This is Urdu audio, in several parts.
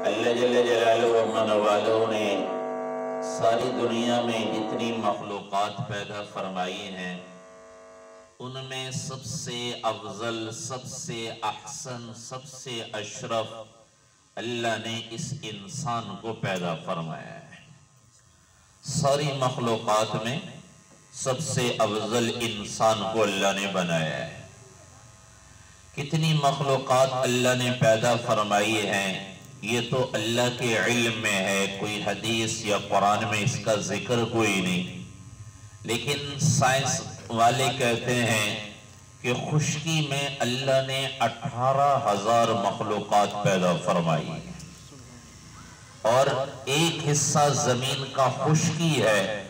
اللہ جل جلالہ و من والوں نے ساری دنیا میں جتنی مخلوقات پیدا فرمائی ہیں ان میں سب سے افضل، سب سے احسن، سب سے اشرف اللہ نے اس انسان کو پیدا فرمایا ہے۔ ساری مخلوقات میں سب سے افضل انسان کو اللہ نے بنایا ہے۔ کتنی مخلوقات اللہ نے پیدا فرمائی ہیں یہ تو اللہ کے علم میں ہے، کوئی حدیث یا قرآن میں اس کا ذکر کوئی نہیں، لیکن سائنس والے کہتے ہیں کہ خشکی میں اللہ نے 18,000 مخلوقات پیدا فرمائی ہیں، اور ایک حصہ زمین کا خشکی ہے،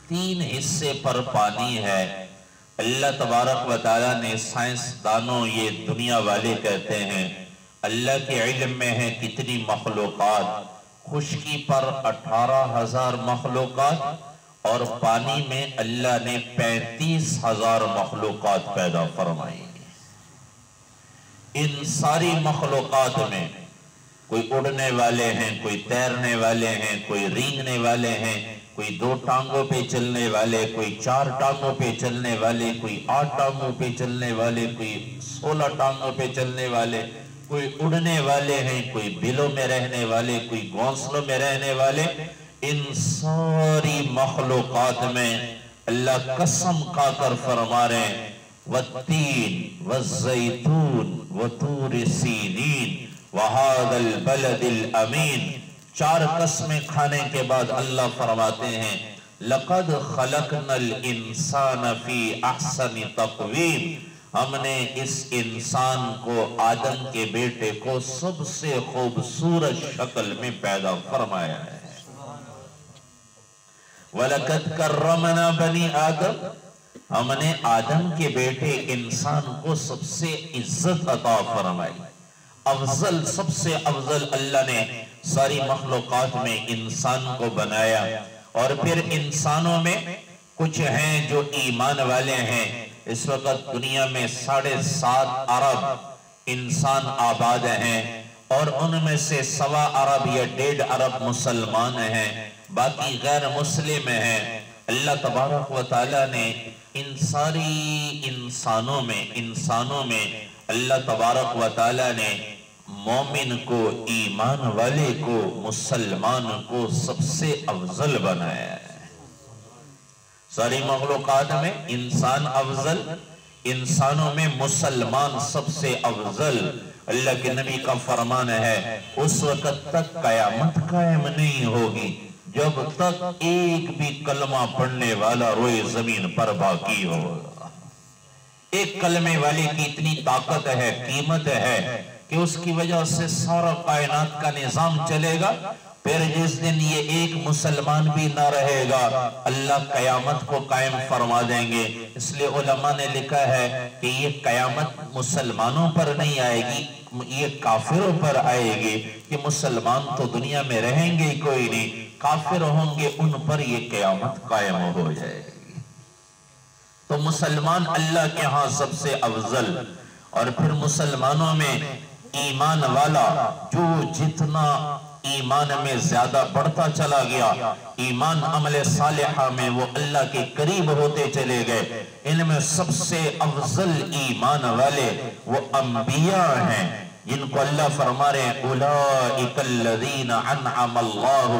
3 حصے پر پانی ہے۔ اللہ تبارک و تعالیٰ نے سائنسدانوں یہ دنیا والے کہتے ہیں اللہ کے علم میں ہے کتنی مخلوقات، خشکی پر 18,000 مخلوقات اور پانی میں اللہ نے 35,000 مخلوقات پیدا فرمائی۔ ان ساری مخلوقات میں کوئی اڑنے والے ہیں، کوئی تیرنے والے ہیں، کوئی رینگنے والے ہیں، کوئی 2 ٹانگوں پہ چلنے والے، کوئی 4 ٹانگوں پہ چلنے والے، کوئی 8 ٹانگوں پہ چلنے والے، کوئی 16 ٹانگوں پہ چلنے والے، کوئی اڑنے والے ہیں، کوئی بلوں میں رہنے والے، کوئی گھونسلوں میں رہنے والے۔ ان ساری مخلوقات میں اللہ قسم کھا کر فرما رہے ہیں والتین والزیتون وطور سینین وہذا البلد الامین۔ 4 قسمیں کھانے کے بعد اللہ فرماتے ہیں لقد خلقنا الانسان فی احسن تقویم، ہم نے اس انسان کو، آدم کے بیٹے کو سب سے خوبصورت شکل میں پیدا فرمایا ہے۔ وَلَقَدْ كَرَّمْنَا بَنِي آدم، ہم نے آدم کے بیٹے انسان کو سب سے عزت عطا فرمائی۔ افضل، سب سے افضل اللہ نے ساری مخلوقات میں انسان کو بنایا، اور پھر انسانوں میں کچھ ہیں جو ایمان والے ہیں۔ اس وقت دنیا میں 7.5 ارب انسان آباد ہیں، اور ان میں سے 1.25 ارب یا 1.5 ارب مسلمان ہیں، باقی غیر مسلم ہیں۔ اللہ تبارک و تعالیٰ نے ان ساری انسانوں میں اللہ تبارک و تعالیٰ نے مومن کو، ایمان والے کو، مسلمان کو سب سے افضل بنایا ہے۔ ساری مخلوقات میں انسان افضل، انسانوں میں مسلمان سب سے افضل۔ اللہ کے نبی کا فرمان ہے اس وقت تک قیامت قائم نہیں ہوگی جب تک ایک بھی کلمہ پڑھنے والا روئے زمین پر باقی ہوگا۔ ایک کلمے والے کی اتنی طاقت ہے، قیمت ہے کہ اس کی وجہ سے سارا کائنات کا نظام چلے گا۔ پھر جس دن یہ ایک مسلمان بھی نہ رہے گا اللہ قیامت کو قائم فرما دیں گے۔ اس لیے علماء نے لکھا ہے کہ یہ قیامت مسلمانوں پر نہیں آئے گی، یہ کافروں پر آئے گی، کہ مسلمان تو دنیا میں رہیں گے کوئی نہیں، کافر ہوں گے، ان پر یہ قیامت قائم ہو جائے گی۔ تو مسلمان اللہ کے ہاں سب سے افضل، اور پھر مسلمانوں میں ایمان والا جو جتنا ایمان میں زیادہ بڑھتا چلا گیا، ایمان عمل صالحہ میں وہ اللہ کے قریب ہوتے چلے گئے۔ ان میں سب سے افضل ایمان والے وہ انبیاء ہیں جن کو اللہ فرما رہے ہیں اولئک الذین انعم اللہ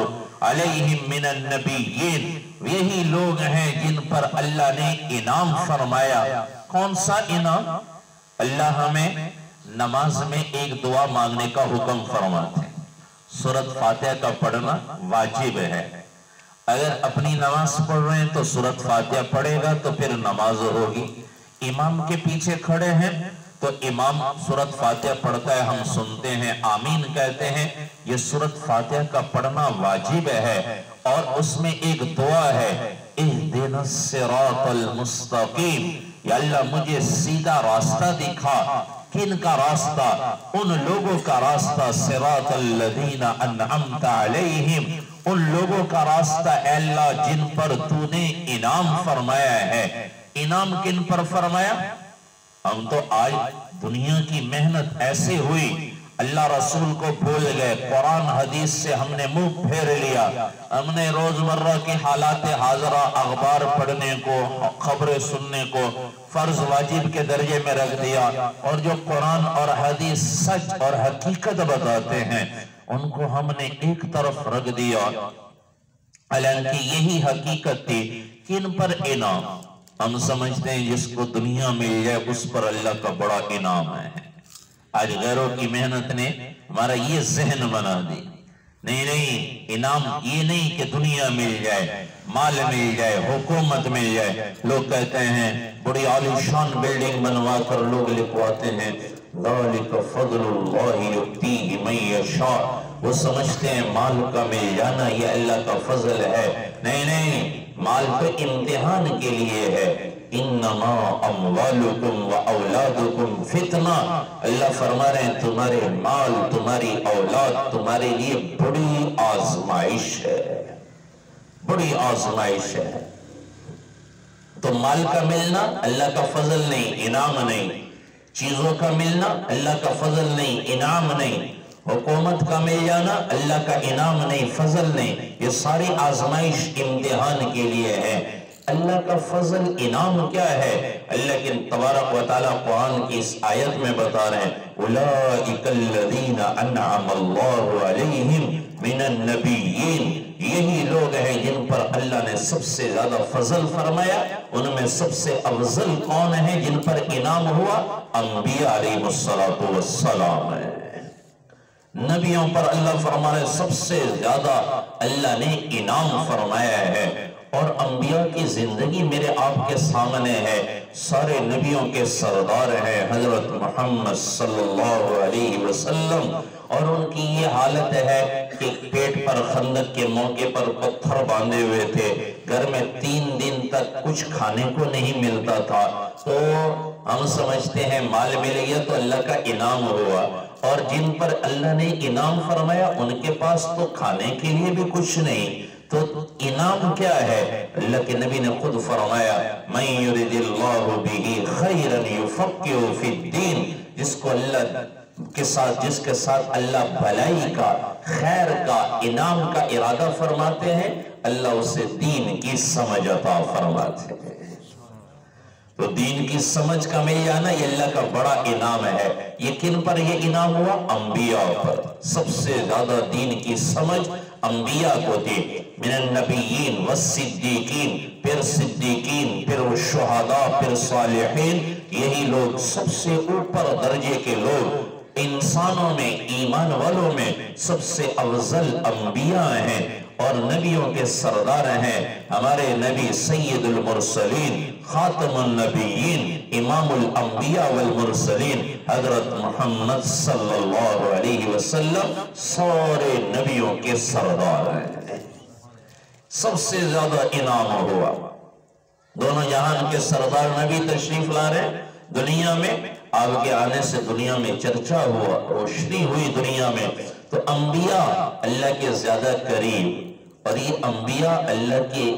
علیہم من النبیین، یہی لوگ ہیں جن پر اللہ نے انعام فرمایا۔ کون سا انعام؟ اللہ ہمیں نماز میں ایک دعا مانگنے کا حکم فرماتے ہیں، سورۃ فاتحہ کا پڑھنا واجب ہے۔ اگر اپنی نماز پڑھ رہے ہیں تو سورۃ فاتحہ پڑھے گا تو پھر نماز ہوگی۔ امام کے پیچھے کھڑے ہیں تو امام سورۃ فاتحہ پڑھتا ہے، ہم سنتے ہیں، آمین کہتے ہیں۔ یہ سورۃ فاتحہ کا پڑھنا واجب ہے، اور اس میں ایک دعا ہے اہدنا الصراط المستقیم، یا اللہ مجھے سیدھا راستہ دکھا۔ کن کا راستہ؟ ان لوگوں کا راستہ، صراط الذین انعمت علیہم، ان لوگوں کا راستہ اے اللہ جن پر تو نے انعام فرمایا ہے۔ انعام کن پر فرمایا؟ ہم تو آج دنیا کی محنت ایسے ہوئی، اللہ رسول کو بھول گئے، قرآن حدیث سے ہم نے منہ پھیر لیا، ہم نے روزمرہ کی حالات حاضرہ اخبار پڑھنے کو، خبریں سننے کو فرض واجب کے درجے میں رکھ دیا، اور جو قرآن اور حدیث سچ اور حقیقت بتاتے ہیں ان کو ہم نے ایک طرف رکھ دیا، حالانکہ یہی حقیقت تھی کہ ان پر انعام، ہم سمجھتے ہیں جس کو دنیا مل جائے اس پر اللہ کا بڑا انعام ہے۔ آج غیروں کی محنت نے ہمارا یہ ذہن بنا دی، نہیں انعام یہ نہیں کہ دنیا مل جائے، مال مل جائے، حکومت مل جائے۔ لوگ کہتے ہیں بڑی عالیشان بلڈنگ بنوا کر لوگ لکھواتے ہیں ذالک فضل اللہ یؤتیہ من یشاء، وہ سمجھتے ہیں مال کا مل جانا یہ اللہ کا فضل ہے۔ نہیں، مال تو امتحان کے لیے ہے، انما اموالکم و اولادکم فتنہ، اللہ فرما رہے ہیں تمہارے مال، تمہاری اولاد تمہارے لیے بڑی آزمائش ہے، بڑی آزمائش ہے۔ تو مال کا ملنا اللہ کا فضل نہیں، انعام نہیں، چیزوں کا ملنا اللہ کا فضل نہیں، انعام نہیں، حکومت کا مل جانا اللہ کا انعام نہیں، فضل نہیں، یہ ساری آزمائش امتحان کے لیے ہے۔ اللہ کا فضل انعام کیا ہے؟ اللہ کے تبارک و تعالیٰ قرآن کی اس آیت میں بتا رہے ہیں اولئک الذین انعم اللہ علیہم من النبیین، یہی لوگ ہیں جن پر اللہ نے سب سے زیادہ فضل فرمایا، ان میں سب سے افضل کون ہیں جن پر انعام ہوا؟ انبیاء علیہ السلام ہے۔ نبیوں پر اللہ فرما رہے سب سے زیادہ اللہ نے انعام فرمایا ہے، اور انبیاء کی زندگی میرے آپ کے سامنے ہے، سارے نبیوں کے سردار ہیں حضرت محمد صلی اللہ علیہ وسلم، اور ان کی یہ حالت ہے کہ پیٹ پر خندق کے موقع پر پتھر باندھے ہوئے تھے، گھر میں 3 دن تک کچھ کھانے کو نہیں ملتا تھا، تو ہم سمجھتے ہیں مال مل گیا تو اللہ کا انعام ہوا، اور جن پر اللہ نے انعام فرمایا ان کے پاس تو کھانے کے لیے بھی کچھ نہیں، تو انعام کیا ہے؟ اللہ کے نبی نے خود فرمایا من یرد اللہ بہ خیرا یفقہہ فی الدین، جس کو اللہ کے ساتھ، جس کے ساتھ اللہ بھلائی کا، خیر کا، انعام کا ارادہ فرماتے ہیں، اللہ اسے دین کی سمجھ عطا فرماتے ہیں۔ تو دین کی سمجھ کا مل جانا یہ اللہ کا بڑا انعام ہے۔ یہ کن پر یہ انعام ہوا؟ انبیاء پر، سب سے زیادہ دین کی سمجھ انبیاء کو دی، من النبیین والصدیقین، پھر صدیقین، پھر شہداء، پھر صالحین، یہی لوگ سب سے اوپر درجے کے لوگ، انسانوں میں، ایمان والوں میں سب سے افضل انبیاء ہیں، اور نبیوں کے سردار ہیں ہمارے نبی سید المرسلین، خاتم النبیین، امام الانبیاء والمرسلین، حضرت محمد صلی اللہ علیہ وسلم سارے نبیوں کے سردار ہیں۔ سب سے زیادہ انعام ہوا، دونوں جہان کے سردار نبی تشریف لا رہے ہیں دنیا میں، آپ کے آنے سے دنیا میں چرچا ہوا، روشنی ہوئی دنیا میں، تو انبیاء اللہ کے زیادہ قریب، اور یہ انبیاء اللہ کے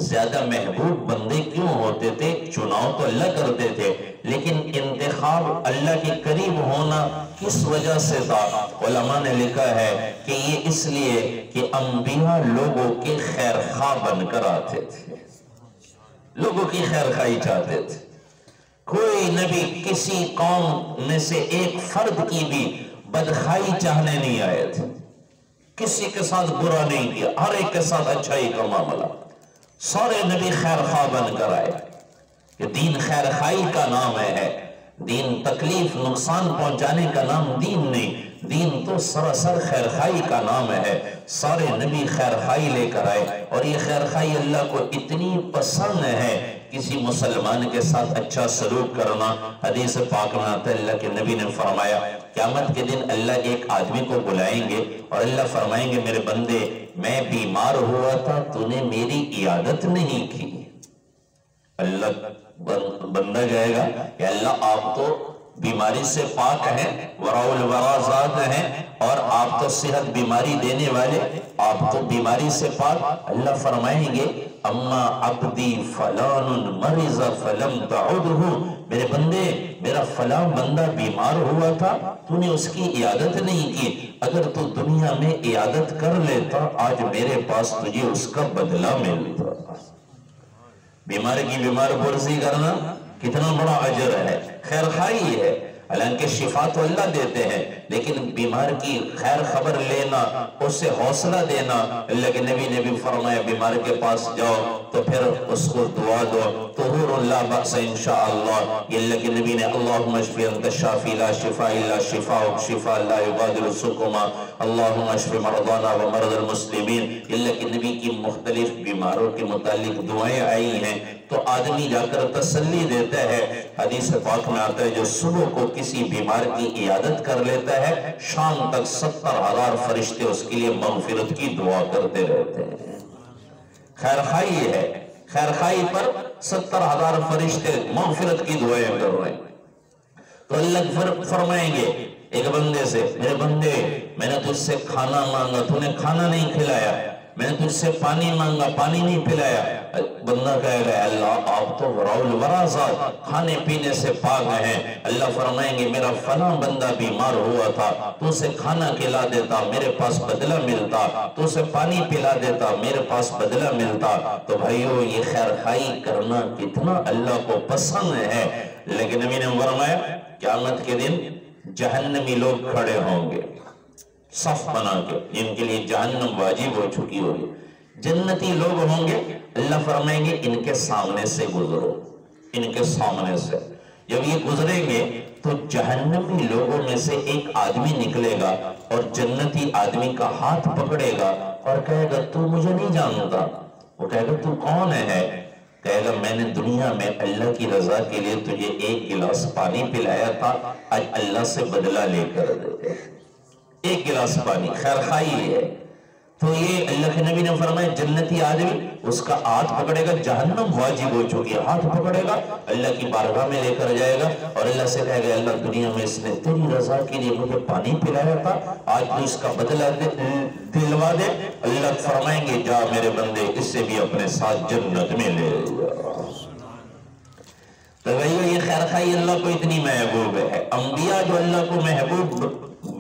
زیادہ محبوب بندے کیوں ہوتے تھے؟ چناؤ تو اللہ کرتے تھے، لیکن انتخاب اللہ کے قریب ہونا کس وجہ سے تھا؟ علماء نے لکھا ہے کہ یہ اس لیے کہ انبیاء لوگوں کے خیر خواہ بن کر آتے تھے، لوگوں کی خیر خواہی چاہتے تھے۔ کوئی نبی کسی قوم میں سے ایک فرد کی بھی بدخواہی چاہنے نہیں آئے تھے، کسی کے ساتھ برا نہیں کیا، ہر ایک کے ساتھ اچھائی کا معاملہ، سارے نبی خیر خواہ بن کر آئے۔ کہ دین خیر خواہی کا نام ہے، دین تکلیف نقصان پہنچانے کا نام دین نہیں، دین تو سراسر خیر خواہی کا نام ہے۔ سارے نبی خیر خواہی لے کر آئے، اور یہ خیر خواہی اللہ کو اتنی پسند ہے، کسی مسلمان کے ساتھ اچھا سلوک کرنا۔ حدیث پاک میں آتا ہے اللہ کے نبی نے فرمایا قیامت کے دن اللہ ایک آدمی کو بلائیں گے اور اللہ فرمائیں گے میرے بندے میں بیمار ہوا تھا تو نے میری عیادت نہیں کی۔ اللہ بندہ جائے گا کہ اللہ آپ تو بیماری سے پاک ہیں، وراء الورا ذات ہیں، اور آپ تو صحت بیماری دینے والے، آپ تو بیماری سے پاک۔ اللہ فرمائیں گے اما عبدی فلان مرض فلم تعدہ، میرے بندے میرا فلاں بندہ بیمار ہوا تھا، تو نے اس کی عیادت نہیں کی، اگر تو دنیا میں عیادت کر لیتا آج میرے پاس تجھے اس کا بدلہ ملتا۔ بیمار کی بیمار پرسی کرنا کتنا بڑا اجر ہے، خیر خواہی ہے، حالانکہ شفا تو اللہ دیتے ہیں، لیکن بیمار کی خیر خبر لینا، اس سے حوصلہ دینا۔ اللہ کے نبی نے بھی فرمایا بیمار کے پاس جاؤ تو پھر اس کو دعا دو، طہور لا بأس انشاءاللہ، یہ اللہ کے نبی نے اللہم اشفی انت الشافی لا شفاء الا شفاءک شفاء لا یغادر سقما، اللہم اشفی مرضانا و مرض المسلمین، اللہ کے نبی کی مختلف بیماروں کے متعلق دعائیں آئی ہیں، تو آدمی جا کر تسلی دیتا ہے۔ حدیث پاک میں آتا ہے جو صبح کو کسی بیمار کی عیادت کر لیتا ہے، شام تک 70,000 فرشتے اس کے لیے مغفرت کی دعا کرتے رہتے ہیں۔ خیر خواہی ہے، خیر خواہی پر 70,000 فرشتے مغفرت کی دعائیں کر رہے ہیں۔ تو اللہ فرمائیں گے ایک بندے سے، میرے بندے میں نے تجھ سے کھانا مانگا تو نے کھانا نہیں کھلایا، میں نے تجھ سے پانی مانگا پانی نہیں پلایا، بندہ کہے گا اللہ آپ تو وراء الورا ذات، کھانے پینے سے پاک ہیں۔ اللہ فرمائیں گے میرا فلاں بندہ بیمار ہوا تھا، تو اسے کھانا کھلا دیتا میرے پاس بدلہ ملتا، تو اسے پانی پلا دیتا میرے پاس بدلہ ملتا۔ تو بھائیو یہ خیر خواہی کرنا کتنا اللہ کو پسند ہے۔ لیکن نبی نے فرمایا قیامت کے دن جہنمی لوگ کھڑے ہوں گے صف بنا کے، جن کے لیے جہنم واجب ہو چکی ہوگی، جنتی لوگ ہوں گے، اللہ فرمائیں گے ان کے سامنے سے گزرو، ان کے سامنے سے۔ جب یہ گزریں گے تو جہنمی لوگوں میں سے ایک آدمی نکلے گا اور جنتی آدمی کا ہاتھ پکڑے گا اور کہے گا تو مجھے نہیں جانتا، وہ کہے گا تو کون ہے؟ کہے گا میں نے دنیا میں اللہ کی رضا کے لیے تجھے ایک گلاس پانی پلایا تھا، آج اللہ سے بدلہ لے کر دے، ایک گلاس پانی، خیر خواہی ہے۔ تو یہ اللہ کے نبی نے فرمایا جنتی آدمی اس کا ہاتھ پکڑے گا، جہنم واجب ہو چکی ہے، ہاتھ پکڑے گا اللہ کی بارگاہ میں لے کر جائے گا اور اللہ سے کہے گا اللہ دنیا میں اس نے تیری رضا کے لیے مجھے پانی پلایا تھا، آج تو اس کا بدلہ دلوا دے۔ اللہ فرمائیں گے جا میرے بندے اس سے بھی اپنے ساتھ جنت میں لے جا۔ تو یہ خیر خواہی اللہ کو اتنی محبوب ہے۔ انبیاء جو اللہ کو محبوب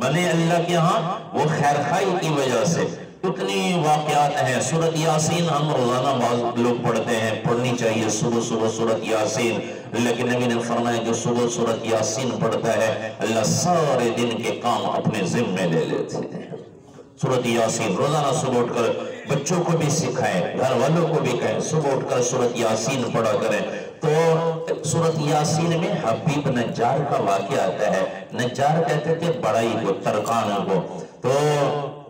بنے اللہ کے ہاں وہ خیر خواہی کی وجہ سے، اتنی واقعات ہیں۔ سورۃ یاسین ہم روزانہ بعض لوگ پڑھتے ہیں، پڑھنی چاہیے صبح صبح سورۃ یاسین۔ اللہ کے نبی نے فرمایا جو صبح سورۃ یاسین پڑھتا ہے اللہ سارے دن کے کام اپنے ذمہ لے لیتے ہیں۔ سورۃ یاسین روزانہ صبح اٹھ کر بچوں کو بھی سکھائیں، گھر والوں کو بھی کہیں صبح اٹھ کر سورۃ یاسین پڑھا کریں۔ تو سورۃ یاسین میں حبیب نجار کا واقعہ آتا ہے۔ نجار کہتے تھے بڑائی کو، ترکان کو۔ تو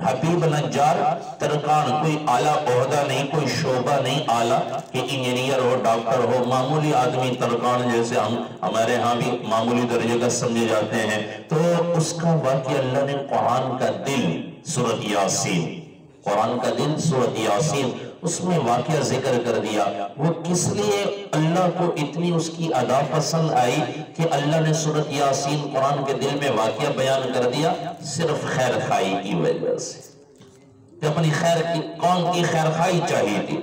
حبیب نجار ترکان، کوئی اعلیٰ عہدہ نہیں، کوئی شعبہ نہیں اعلیٰ کہ انجینئر ہو ڈاکٹر ہو، معمولی آدمی ترکان جیسے ہمارے ہاں بھی معمولی درجے کا سمجھے جاتے ہیں۔ تو اس کا واقعہ اللہ نے قرآن کا دل سورۃ یاسین، قرآن کا دل سورۃ یاسین، اس میں واقعہ ذکر کر دیا۔ وہ کس لیے اللہ کو اتنی اس کی ادا پسند آئی کہ اللہ نے سورۃ یاسین قرآن کے دل میں واقعہ بیان کر دیا؟ صرف خیر خواہی کی وجہ سے، کہ اپنی خیر کی قوم کی خیر خواہی چاہیے تھی۔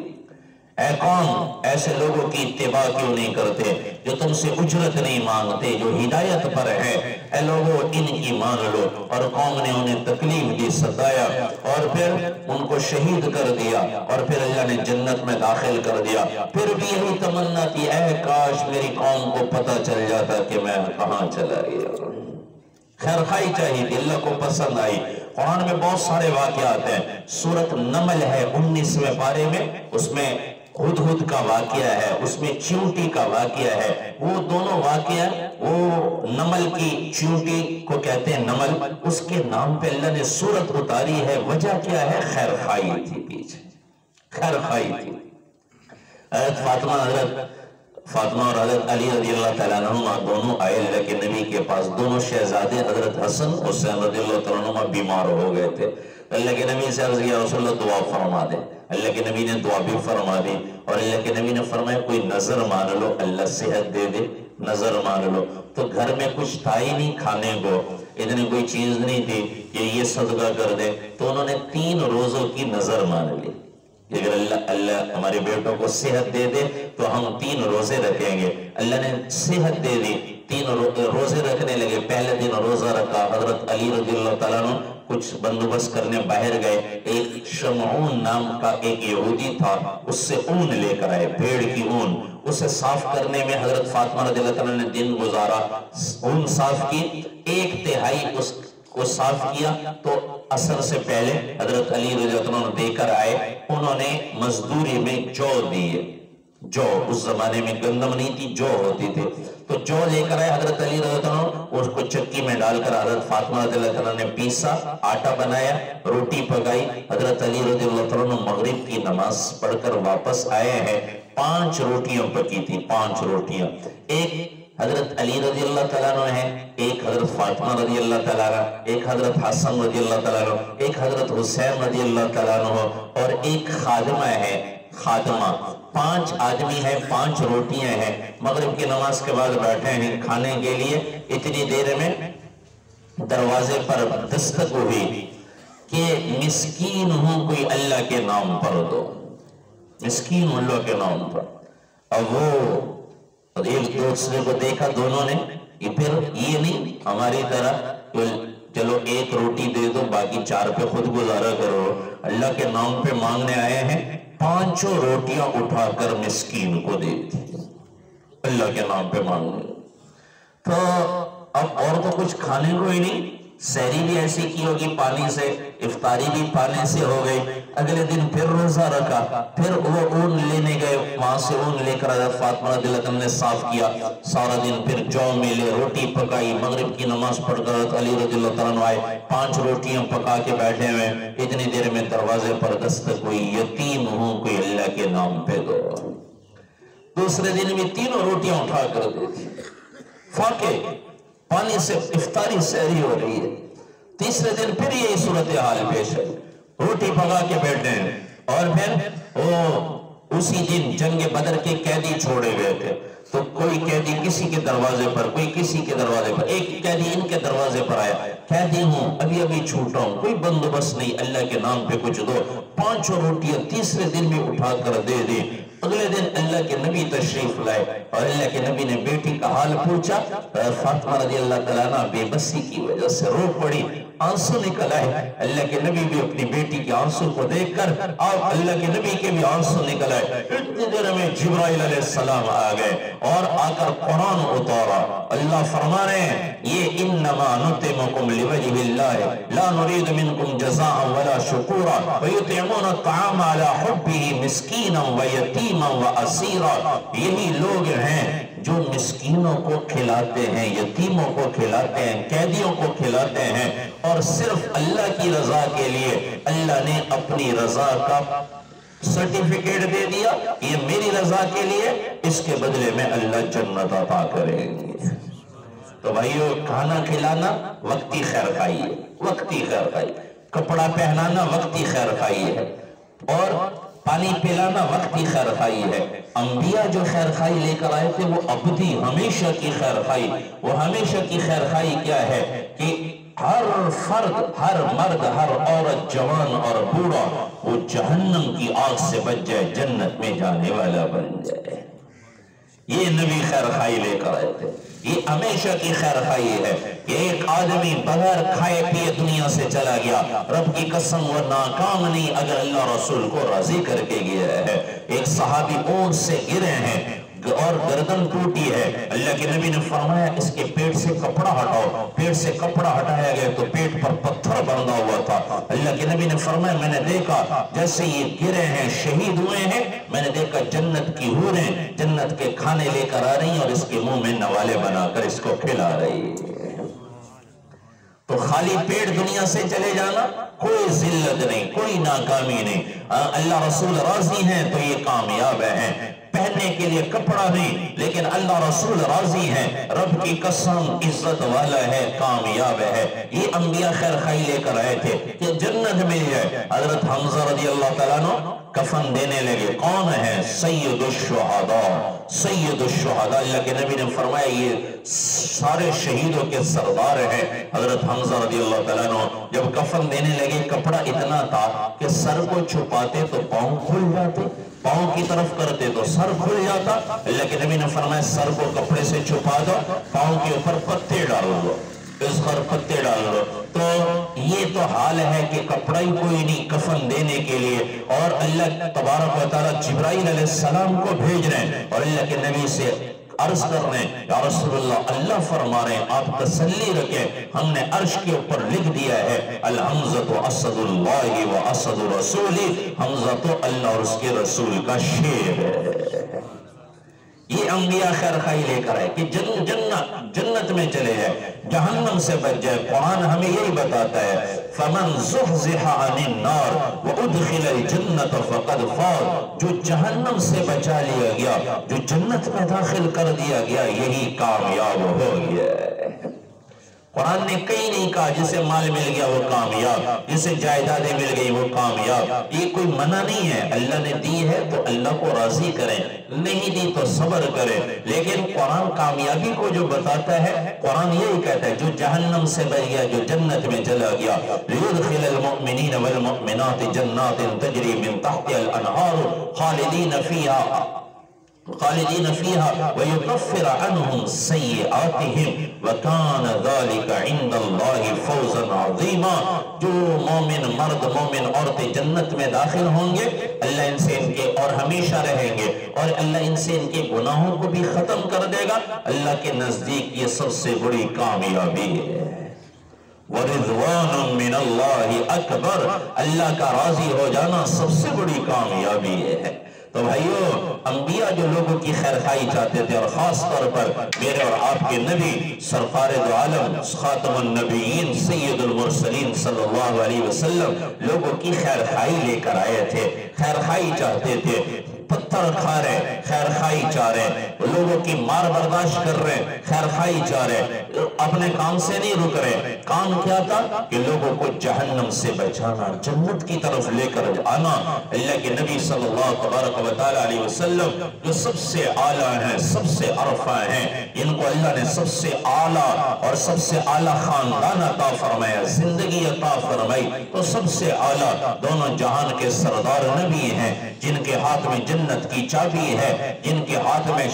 اے قوم ایسے لوگوں کی اتباع کیوں نہیں کرتے جو تم سے اجرت نہیں مانگتے، جو ہدایت پر ہے؟ اے لوگوں ان کی مان لو۔ اور قوم نے انہیں تکلیف دی، ستایا اور پھر ان کو شہید کر دیا اور پھر اللہ نے جنت میں داخل کر دیا۔ پھر بھی یہی تمنا تھی اے کاش میری قوم کو پتہ چل جاتا کہ میں کہاں چلا گیا۔ خیر خواہی چاہیے تھی، اللہ کو پسند آئی۔ قرآن میں بہت سارے واقعات ہیں۔ سورۃ نمل ہے 19ویں پارے میں، اس میں ہدہد کا واقعہ ہے، اس میں چیونٹی کا واقعہ ہے۔ وہ دونوں واقعہ، وہ نمل کی چیونٹی کو کہتے ہیں نمل، اس کے نام پہ اللہ نے سورت اتاری ہے۔ وجہ کیا ہے؟ خیر خواہی تھی پیچھے، خیر خواہی تھی۔ حضرت فاطمہ اور حضرت علی رضی اللہ تعالیٰ عنہما دونوں آئے اللہ کے نبی کے پاس۔ دونوں شہزادے حضرت حسن حسین رضی اللہ تعالیٰ عنہما بیمار ہو گئے تھے۔ اللہ کے نبی سے عرض کیا رسول اللہ دعا فرما دے۔ اللہ کے نبی نے دعا بھی فرما دی اور اللہ کے نبی نے فرمایا کوئی نظر مان لو اللہ صحت دے دے، نظر مان لو۔ تو گھر میں کچھ تھا ہی نہیں کھانے کو، اتنی کوئی چیز نہیں تھی کہ یہ صدقہ کر دے، تو انہوں نے 3 روزوں کی نظر مان لی۔ اگر اللہ ہمارے بیٹوں کو صحت دے دے تو ہم 3 روزے رکھیں گے. اللہ نے صحت دے دی، 3 روزے رکھنے لگے. پہلے دن روزہ رکھا. حضرت علی رضی اللہ تعالیٰ عنہ کچھ بندوبست کرنے باہر گئے. ایک شمعون نام کا ایک یہودی تھا، اس سے اون لے کر آئے، بھیڑ کی اون. اسے صاف کرنے میں حضرت فاطمہ رضی اللہ تعالیٰ نے دن گزارا. اون صاف کی، 1/3 اس کو صاف کیا تو عصر سے پہلے حضرت علی رضی اللہ عنہ دے کر آئے. انہوں نے مزدوری میں جو دیے. جو اس زمانے میں گندم نہیں تھی، جو ہوتی تھی، تو جو لے کر آئے حضرت علی رضی اللہ عنہ. اس کو چکی میں ڈال کر حضرت فاطمہ رضی اللہ عنہ نے پیسا، آٹا بنایا، روٹی پکائی. حضرت علی رضی اللہ عنہ مغرب کی نماز پڑھ کر واپس آئے ہیں. 5 روٹیاں پکی تھی، 5 روٹیاں. ایک حضرت علی رضی اللہ تعالیٰ عنہ ہے، ایک حضرت فاطمہ رضی اللہ تعالیٰ عنہ، ایک حضرت حسن رضی اللہ تعالیٰ عنہ، ایک حضرت حسین رضی اللہ تعالیٰ عنہ، اور ایک خادمہ ہے، خادمہ. 5 آدمی ہیں، 5 روٹیاں ہیں. مغرب کی نماز کے بعد بیٹھے ہیں کھانے کے لیے. اتنی دیر میں دروازے پر دستک ہوئی کہ مسکین ہوں کوئی اللہ کے نام پر دو، مسکین ہوں اللہ کے نام پر. اب وہ ایک دوسرے کو دیکھا دونوں نے. یہ پھر یہ نہیں ہماری طرح چلو 1 روٹی دے دو باقی 4 پہ خود گزارا کرو. اللہ کے نام پہ مانگنے آئے ہیں. 5 روٹیاں اٹھا کر مسکین کو دے دی اللہ کے نام پہ مانگنے. تو اب اور تو کچھ کھانے کو ہی نہیں. سحری بھی ایسی کی ہوگی پانی سے، افطاری بھی پانی سے ہو گئی. اگلے دن پھر روزہ رکھا. پھر وہ اون لینے گئے، وہاں سے اون لے کر حضرت فاطمہ رضی اللہ عنہ نے صاف کیا. سارا دن پھر جو ملے، روٹی پکائی. مغرب کی نماز پڑھ کر حضرت علی رضی اللہ عنہ آئے، 5 روٹیاں پکا کے بیٹھے ہوئے. اتنی دیر میں دروازے پر دستک ہوئی، یتیم ہوں کوئی اللہ کے نام پہ دو. دوسرے دن بھی 3 روٹیاں اٹھا کر دے دی. فاقے پانی سے افطاری سحری ہو رہی ہے. تیسرے دن پھر یہی صورتحال پیش ہے، روٹی پکا کے بیٹھے ہیں. اور پھر اسی دن جنگ بدر کے قیدی چھوڑے گئے تھے. تو کوئی قیدی کسی کے دروازے پر، کوئی کسی کے دروازے پر. ایک قیدی ان کے دروازے پر آیا، قیدی ہوں، ابھی ابھی چھوٹا ہوں، کوئی بندوبست نہیں، اللہ کے نام پہ کچھ دو. 5 روٹیاں تیسرے دن بھی اٹھا کر دے دی. اگلے دن اللہ کے نبی تشریف لائے اور اللہ کے نبی نے بیٹی کا حال پوچھا. فاطمہ رضی اللہ تعالیٰ عنہ بے بسی کی وجہ سے رو پڑی، آنسو نکل آئے. اللہ کے نبی بھی اپنی بیٹی کے آنسو کو دیکھ کر اور اللہ کے نبی کے بھی آنسو نکل آئے. اتنی دیر میں جبرائیل علیہ السلام آ گئے اور آ کر قرآن اتارا. اللہ فرما رہے ہیں یہ انما نطعمکم لوجہ اللہ لا نرید منکم جزاء ولا شکورا ویطعمون الطعام علی حبہ مسکینا ویتیما واسیرا. یہی لوگ ہیں جو مسکینوں کو کھلاتے ہیں، یتیموں کو کھلاتے ہیں، قیدیوں کو کھلاتے ہیں، اور صرف اللہ کی رضا کے لیے اللہ نے اپنی رضا کا سرٹیفکیٹ دے دیا. یہ میری رضا کے لیے، اس کے بدلے میں اللہ جنت عطا کریں گے. تو بھائیو، کھانا کھلانا وقتی خیر خائی ہے، وقتی خیر خائی. کپڑا پہنانا وقتی خیر خائی ہے، اور پانی پلانا وقتی خیر خائی ہے. انبیاء جو خیر خائی لے کر آئے تھے وہ ابدی ہمیشہ کی خیر خائی. وہ ہمیشہ کی خیر خائی کیا ہے کہ ہر فرد، ہر مرد، ہر عورت، جوان اور بوڑھا وہ جہنم کی آگ سے بچ جائے، جنت میں جانے والا بن جائے. یہ نبی خیر خائی لے کر آئے تھے. یہ ہمیشہ کی خیر خائی ہے. ایک آدمی بغیر کھائے پیے دنیا سے چلا گیا، رب کی قسم وہ ناکام نہیں اگر اللہ رسول کو راضی کر کے گیا ہے. ایک صحابی اونٹ سے گرے ہیں اور گردن ٹوٹی ہے. اللہ کے نبی نے فرمایا اس کے پیٹ سے کپڑا ہٹاؤ. پیٹ سے کپڑا ہٹایا گیا تو پیٹ پر پتھر بندھا ہوا تھا. اللہ کے نبی نے فرمایا میں نے دیکھا جیسے یہ گرے ہیں، شہید ہوئے ہیں، میں نے دیکھا جنت کی حوریں جنت کے کھانے لے کر آ رہی ہیں اور اس کے منہ میں نوالے بنا کر اس کو کھلا رہی ہیں. تو خالی پیٹ دنیا سے چلے جانا کوئی ذلت نہیں، کوئی ناکامی نہیں. اللہ رسول راضی ہیں تو یہ کامیاب ہیں. پہننے کے لیے کپڑا نہیں، لیکن اللہ رسول راضی ہیں، رب کی قسم عزت والا ہے، کامیاب ہے۔ یہ انبیاء خیر خواہی لے کر آئے تھے کہ جنت مل جائے۔ حضرت حمزہ رضی اللہ تعالیٰ عنہ کفن دینے لگے۔ کون ہے؟ سید الشہداء، سید الشہداء۔ اللہ کے نبی نے فرمایا یہ سارے شہیدوں کے سردار ہیں۔ حضرت حمزہ رضی اللہ تعالیٰ عنہ جب کفن دینے لگے، کپڑا اتنا تھا کہ سر کو چھپاتے تو پاؤں کھل جاتے، پاؤں کی طرف کرتے تو سر کھل جاتا۔ اللہ کے نبی نے فرمایا سر کو کپڑے سے چھپا دو، پاؤں کے اوپر پتے ڈال دو، اس پر پتے ڈال دو۔ تو یہ تو حال ہے کہ کپڑا ہی کوئی نہیں کفن دینے کے لیے، اور اللہ تبارک و تعالیٰ جبرائیل علیہ السلام کو بھیج رہے ہیں اور اللہ کے نبی سے عرض کر رہے ہیں، یا رسول اللہ، اللہ فرما رہے ہیں آپ تسلی رکھیں، ہم نے عرش کے اوپر لکھ دیا ہے الحمزۃ اسد اللہ و اسد رسولہ، حمزہ تو اللہ اور اس کے رسول کا شیر ہے۔ یہ انبیاء خیر خواہی لے کر آئے کہ جنت میں چلے جائے، جہنم سے بچ جائے۔ قرآن ہمیں یہی بتاتا ہے فَمَنْ زُحْزِحَ عَنِ النَّارِ وَأُدْخِلَ الْجَنَّةَ فَقَدْ فَازَ، جو جہنم سے بچا لیا گیا، جو جنت میں داخل کر دیا گیا، یہی کامیاب ہو گیا۔ قرآن نے کئی نہیں کہا جسے مال مل گیا وہ کامیاب، جسے جائیدادیں مل گئی وہ کامیاب، یہ کوئی منع نہیں ہے۔ اللہ نے دی ہے تو اللہ کو راضی کریں، نہیں دی تو صبر کریں، لیکن قرآن کامیابی کو جو بتاتا ہے، قرآن یہی کہتا ہے جو جہنم سے بچ گیا، جو جنت میں چلا گیا، لِيُدْخِلَ الْمُؤْمِنِينَ وَالْمُؤْمِنَاتِ جَنَّاتٍ تَجْرِي مِن تَحْتِهَا الْأَنْهَارُ خالدین فیہا ویکفر عنہم سیئاتہم وکان ذالک عند اللہ فوزا عظیما۔ جو مومن مرد مومن عورتیں جنت میں داخل ہوں گے، اللہ ان سے ان کے اور ہمیشہ رہیں گے، اور اللہ ان سے ان کے گناہوں کو بھی ختم کر دے گا۔ اللہ کے نزدیک یہ سب سے بڑی کامیابی ہے۔ وَرِضْوَانٌ مِّنَ اللَّهِ أَكْبَرُ، اللہ کا راضی ہو جانا سب سے بڑی کامیابی ہے۔ تو بھائیو، انبیاء جو لوگوں کی خیر خواہی چاہتے تھے، اور خاص طور پر میرے اور آپ کے نبی سرکار دو عالم خاتم النبیین سید المرسلین صلی اللہ علیہ وسلم لوگوں کی خیر خواہی لے کر آئے تھے، خیر خواہی چاہتے تھے، پتھر کھا رہے، خیر خواہی چاہ رہے، لوگوں کی مار برداشت کر رہے، خیر خواہی چاہ رہے، اپنے کام سے نہیں رک رہے۔ کام کیا تھا کہ لوگوں کو جہنم سے بچانا، جنت کی طرف لے کر آنا۔ اللہ کے نبی صلی اللہ تبارک و تعالیٰ علیہ وسلم جو سب سے اعلیٰ ہیں، سب سے عرفہ ہیں، ان کو اللہ نے سب سے اعلیٰ اور سب سے اعلیٰ خاندان عطا فرمایا، زندگی عطا فرمائی، تو سب سے اعلیٰ دونوں جہان کے سردار نبی ہیں، جن کے ہاتھ میں جنت کی چابی ہے، جن کے ہاتھ میں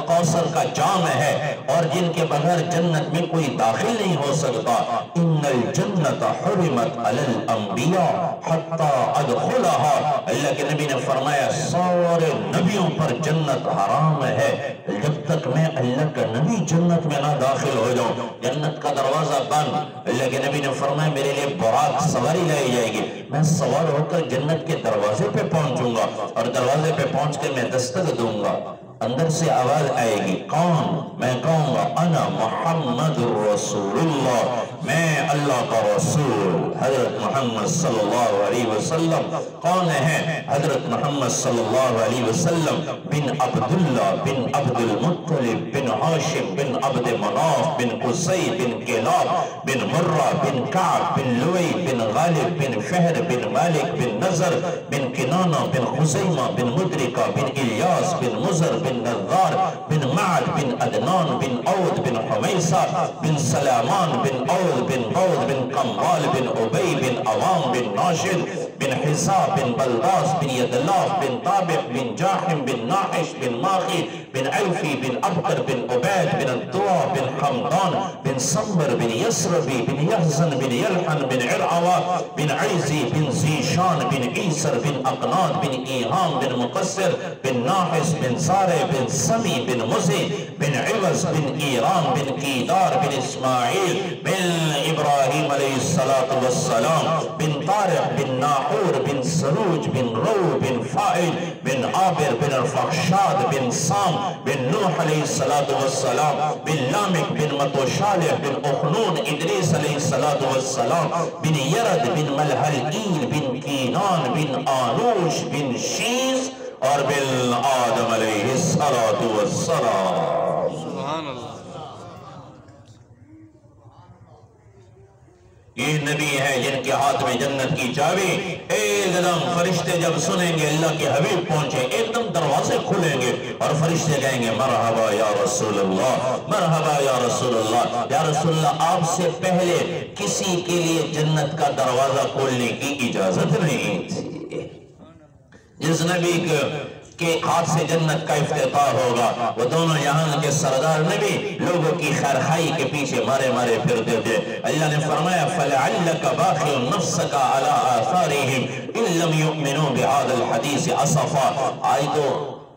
کوثر کا جام ہے، اور جن کے بغیر جنت میں کوئی داخل نہیں ہو سکتا۔ ان الجنت حرمت علی الانبیاء حتی ادخلها، اللہ کے نبی نے فرمایا سارے نبیوں پر جنت حرام ہے جب تک میں اللہ کا نبی جنت میں نہ داخل ہو جاؤں۔ جنت کا دروازہ بند، اللہ کے نبی نے فرمایا میرے لیے براق سواری لائی جائے گی، میں سوار ہو کر جنت کے دروازے پہ پہنچوں گا، اور دروازے پہ پہنچ کے میں دستک دوں گا، اندر سے آواز آئے گی، کون؟ میں کہوں گا انا محمد رسول اللہ، میں اللہ کا رسول حضرت محمد صلی اللہ علیہ وسلم۔ کون ہے؟ حضرت محمد صلی اللہ علیہ وسلم بن عبداللہ بن عبد المطلب بن ہاشم بن عبد مناف بن قصی بن کلاب بن مرہ بن کعب بن لوئی بن غالب بن فہر بن مالک بن نظر بن کنانہ بن خزیمہ بن مدرکہ بن الیاس بن مزر بن نظار بن معد بن عدنان بن عود بن حمیسہ بن سلامان بن عود بن عود بن قمبال بن عبی بن عوام بن ناشد بن حساب بن بلداس بن یدلاف بن طابق بن جاحم بن ناحش بن ماخی بن عوفی بن ابکر بن عبید بن الدعا بن حمدان بن صمبر بن یسربی بن یحزن بن یلحن بن عرعوہ بن عیزی بن زیشان بن عیسر بن اقناد بن ایہام بن مقصر بن ناحس بن سارے بن سمی بن مزی بن عوض بن ایران بن قیدار بن اسماعیل بن ابراہیم علیہ السلام بن طارق بن ناحور بن سروج بن رو بن فائل بن عابر بن الفخشاد بن سام بن نوح علیہ السلام بن لامک بن متوشالح بن اخنون ادریس علیہ السلام بن یرد بن ملحلئیل بن کینان بن آنوش بن شیز اور بالآدم علیہ السلام۔ سبحان اللہ۔ یہ نبی ہے جن کے ہاتھ میں جنت کی چابی، ایک دم فرشتے جب سنیں گے اللہ کے حبیب پہنچے، ایک دم دروازے کھلیں گے اور فرشتے کہیں گے مرحبا یا رسول اللہ، مرحبا یا رسول اللہ۔ یا رسول اللہ، آپ سے پہلے کسی کے لیے جنت کا دروازہ کھولنے کی اجازت نہیں تھی۔ جس نبی کے ہاتھ سے جنت کا افتتاح ہوگا، وہ دونوں جہان کے سردار نبی لوگوں کی خیرخائی کے پیچھے مارے مارے پھرتے تھے۔ اللہ نے فرمایا فَلَعَلَّكَ بَاخِعٌ نَفْسَكَ عَلَىٰ آثَارِهِمْ إِن لَّمْ يُؤْمِنُوا بِهَٰذَا الْحَدِيثِ أَسَفًا۔ آج تو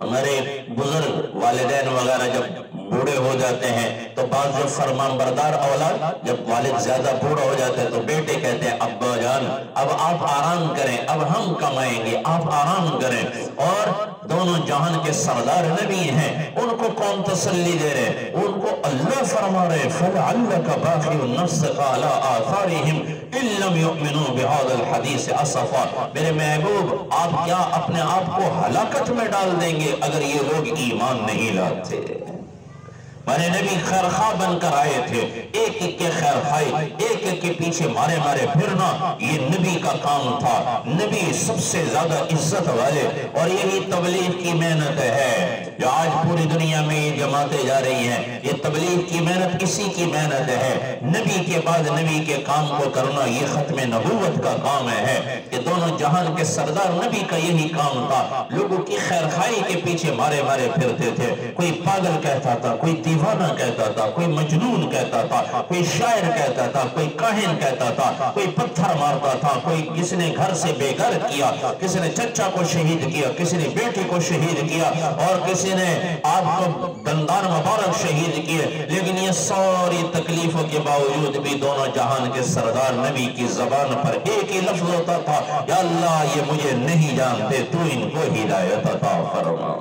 ہمارے بزرگ والدین وغیرہ جب بوڑھے ہو جاتے ہیں تو بعض جو فرمان بردار اولاد، جب والد زیادہ بوڑھا ہو جاتے ہیں تو بیٹے کہتے ہیں ابا جان اب آپ آرام کریں، اب ہم کمائیں گے، آپ آرام کریں۔ اور دونوں جہان کے سردار نبی ہیں، ان کو کون تسلی دے رہے؟ ان کو اللہ فرما رہے فَلَعَلَّكَ بَاخِعٌ نَفْسَكَ عَلَىٰ آثَارِهِمْ إِن لَّمْ يُؤْمِنُوا بِهَٰذَا الْحَدِيثِ أَسَفًا۔ میرے محبوب، آپ کیا اپنے آپ کو ہلاکت میں ڈال دیں گے اگر یہ لوگ ایمان نہیں لاتے؟ ہمارے نبی خیرخواہ بن کر آئے تھے، ایک ایک کے خیرخواہی، ایک ایک کے پیچھے مارے مارے پھرنا یہ نبی کا کام تھا۔ نبی سب سے زیادہ عزت والے، اور یہی تبلیغ کی محنت ہے جو آج پوری دنیا میں یہ جماعتیں جا رہی ہیں۔ یہ تبلیغ کی محنت اسی کی محنت ہے، نبی کے بعد نبی کے کام کو کرنا یہ ختم نبوت کا کام ہے کہ دونوں جہان کے سردار نبی کا یہی کام تھا۔ لوگوں کی خیرخواہی کے پیچھے مارے مارے پھرتے تھے، کوئی پاگل کہتا تھا، کوئی دیوانہ کہتا تھا، کوئی مجنون کہتا تھا، کوئی شاعر کہتا تھا، کوئی کاہن کہتا تھا، کوئی پتھر مارتا تھا، کوئی کسی نے گھر سے بے گھر کیا، کسی نے چچا کو شہید کیا، کسی نے بیٹی کو شہید کیا، اور کسی نے آپ کو دندان مبارک شہید کیے۔ لیکن یہ ساری تکلیفوں کے باوجود بھی دونوں جہان کے سردار نبی کی زبان پر ایک ہی لفظ ہوتا تھا، یا اللہ یہ مجھے نہیں جانتے، تو ان کو ہدایت عطا فرما۔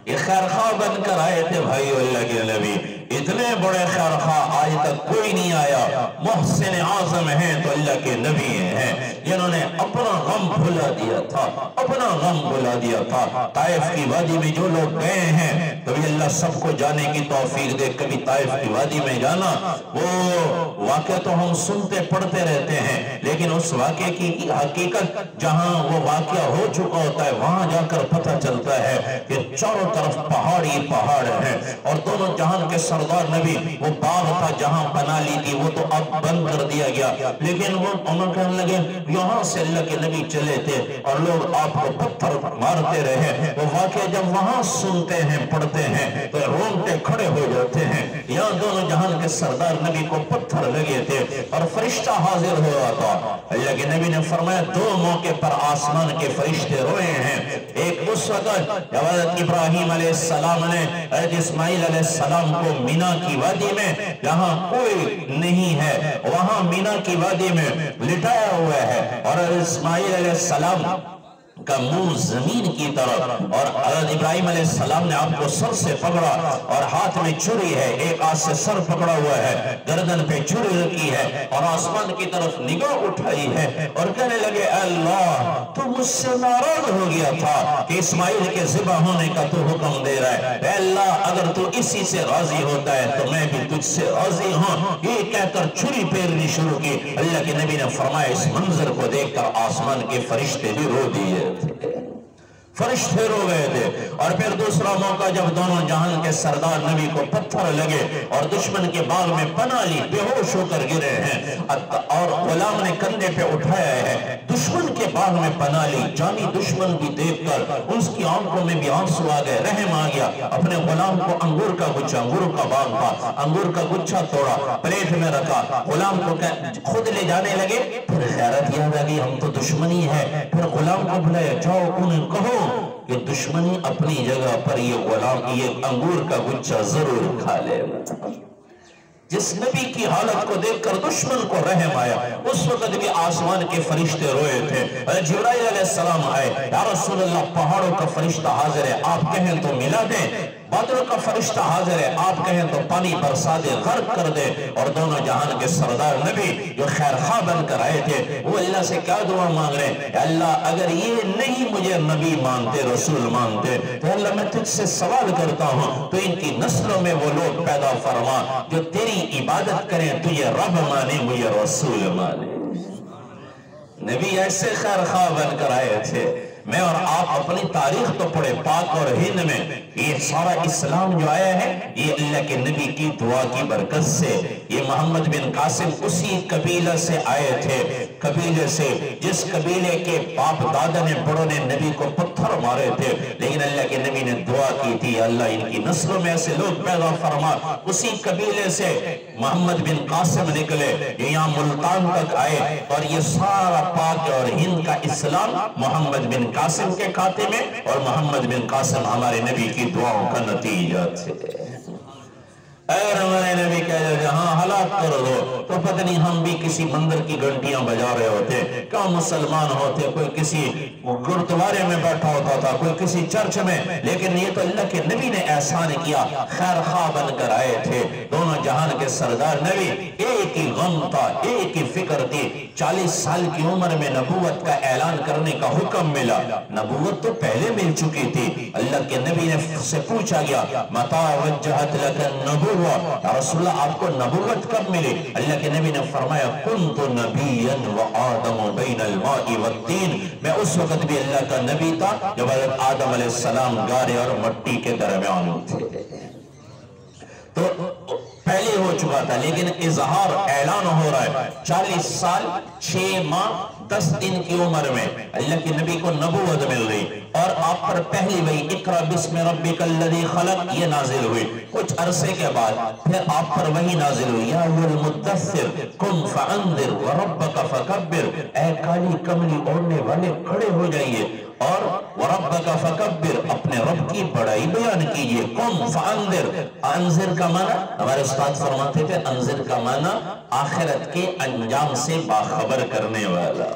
یہ خیرخواہ بن کر آئے تھے بھائی اللہ کے نبی، اتنے بڑے خیرخواہ آج تک کوئی نہیں آیا۔ محسن اعظم ہیں تو اللہ کے نبی ہیں جنہوں نے اپنا غم بھلا دیا تھا، اپنا غم بھلا دیا تھا۔ طائف کی وادی میں جو لوگ گئے ہیں کبھی اللہ سب کو جانے کی توفیق دے، کبھی طائف کی وادی میں جانا، وہ واقعہ تو ہم سنتے پڑھتے رہتے ہیں، لیکن اس واقعے کی حقیقت جہاں وہ واقعہ ہو چکا ہوتا ہے وہاں جا کر پتہ چلتا ہے کہ چاروں طرف پہاڑ ہی پہاڑ ہیں، اور دونوں جہان کے سردار نبی وہ باغ تھا جہاں پناہ لی تھی وہ تو اب بند کر دیا گیا، لیکن وہ عمر کہنے لگے یہاں سے اللہ کے نبی چلے تھے اور لوگ آپ کو پتھر مارتے رہے۔ وہ واقعہ جب وہاں سنتے ہیں پڑھتے ہیں تو رونگٹے کھڑے ہو جاتے ہیں۔ یہاں دونوں جہان کے سردار نبی کو پتھر لگے تھے اور فرشتہ حاضر ہوا تھا۔ اللہ کے نبی نے فرمایا دو موقع پر آسمان کے فرشتے روئے ہیں، ایک اس وقت جب حضرت ابراہیم علیہ السلام نے حضرت اسماعیل علیہ السلام کو مینا کی وادی میں جہاں کوئی نہیں ہے وہاں مینا کی وادی میں لٹایا ہوا ہے، اور حضرت اسماعیل علیہ السلام کا منہ زمین کی طرف، اور حضرت ابراہیم علیہ السلام نے آپ کو سر سے پکڑا اور ہاتھ میں چھری ہے، ایک ہاتھ سے سر پکڑا ہوا ہے، گردن پہ چھری رکھی ہے اور آسمان کی طرف نگاہ اٹھائی ہے اور کہنے لگے اے اللہ تو مجھ سے ناراض ہو گیا تھا کہ اسماعیل کے ذبح ہونے کا تو حکم دے رہا ہے، اے اللہ اگر تو اسی سے راضی ہوتا ہے تو میں بھی تجھ سے راضی ہوں۔ یہ کہہ کر چھری پھیرنی شروع کی۔ اللہ کے نبی نے فرمایا اس منظر کو دیکھ کر آسمان کے فرشتے بھی رو دیے، فرشتے رو گئے تھے۔ اور پھر دوسرا موقع جب دونوں جہان کے سردار نبی کو پتھر لگے اور دشمن کے باغ میں پناہ لی، بے ہوش ہو کر گرے ہیں اور غلام نے کندھے پہ اٹھایا ہے، دشمن کے باغ میں پناہ لی، جانی دشمن بھی دیکھ کر اس کی آنکھوں میں بھی آنسو آ گئے، رحم آ گیا، اپنے غلام کو انگور کا گچھا، انگور کا باغ تھا، انگور کا گچھا توڑا، پلیٹ میں رکھا، غلام کو خود لے جانے لگے، پھر غیرت یاد آ گئی ہم تو دشمنی ہے، پھر غلام کو بلایا جاؤ انہیں کہو کہ دشمنی اپنی جگہ پر یہ غلام یہ انگور کا گچھا ضرور کھا لے۔ جس نبی کی حالت کو دیکھ کر دشمن کو رحم آیا، اس وقت بھی آسمان کے فرشتے روئے تھے۔ جبرائیل علیہ السلام آئے، یا رسول اللہ پہاڑوں کا فرشتہ حاضر ہے، آپ کہیں تو ملا دیں۔ بادل کا فرشتہ حاضر ہے، آپ کہیں تو پانی برسا دے، غرق کر دے۔ اور دونوں جہان کے سردار نبی جو خیر خواہ بن کر آئے تھے وہ اللہ سے کیا دعا مانگ رہے ہیں کہ اللہ اگر یہ نہیں مجھے نبی مانتے، رسول مانتے، تو اللہ میں تجھ سے سوال کرتا ہوں تو ان کی نسلوں میں وہ لوگ پیدا فرما جو تیری عبادت کریں، تجھے رب مانے، مجھے رسول مانے۔ نبی ایسے خیر خواہ بن کر آئے تھے۔ میں اور آپ اپنی تاریخ تو پڑھے، پاک اور ہند میں یہ سارا اسلام جو آیا ہے یہ اللہ کے نبی کی دعا کی برکت سے۔ یہ محمد بن قاسم اسی قبیلہ سے آئے تھے، قبیلے سے جس قبیلے کے باپ دادا نے بڑوں نے نبی کو پتھر مارے تھے، لیکن اللہ کے نبی نے دعا کی تھی اللہ ان کی نسلوں میں ایسے لوگ پیدا فرما۔ اسی قبیلے سے محمد بن قاسم نکلے، یہ یہاں ملتان تک آئے، اور یہ سارا پاک اور ہند کا اسلام محمد بن قاسم کے کھاتے میں، اور محمد بن قاسم ہمارے نبی کی دعاؤں کا نتیجہ تھے۔ اگر ہمارے نبی کہہ جائے ہاں ہلاک کر دو تو پتہ نہیں ہم بھی کسی مندر کی گھنٹیاں بجا رہے ہوتے، کیا مسلمان ہوتے، کوئی کسی گردوارے میں بیٹھا ہوتا تھا، کوئی کسی چرچ میں، لیکن یہ تو اللہ کے نبی نے احسان کیا، خیر خواہ بن کر آئے تھے، دونوں جہان کے سردار نبی۔ ایک ہی غم تھا، ایک ہی فکر تھی، 40 سال کی عمر میں نبوت کا اعلان کرنے کا حکم ملا۔ نبوت تو پہلے مل چکی تھی، اللہ کے نبی نے سے پوچھا گیا متا وجہت لک النبوۃ، یا رسول اللہ آپ کو نبوت کب ملی؟ اللہ کے نبی نے فرمایا کنت نبیا وآدم بین الماء والطین، میں اس وقت بھی اللہ کا نبی تھا جب حضرت آدم علیہ السلام گارے اور مٹی کے درمیان تھے۔ تو پہلے ہو چکا تھا، لیکن اظہار اعلان ہو رہا ہے 40 سال 6 ماہ 10 دن کی عمر میں اللہ کے نبی کو نبوت مل رہی، اور آپ پر پہلی وحی اقرأ بسم ربک الذی خلق یہ نازل ہوئی۔ کچھ عرصے کے بعد پھر آپ پر وحی نازل ہوئی یا ایھا المدثر قم فانذر وربک فکبر، اے کالی کملی اوڑھنے والے کھڑے ہو جائیے، اور وَرَبَّكَ فَكَبِّرْ اپنے رب کی بڑائی بیان کیجئے۔ قم فانذر، انذر کا معنی ہمارے استاد فرماتے تھے، انذر کا معنی آخرت کے انجام سے باخبر کرنے والا۔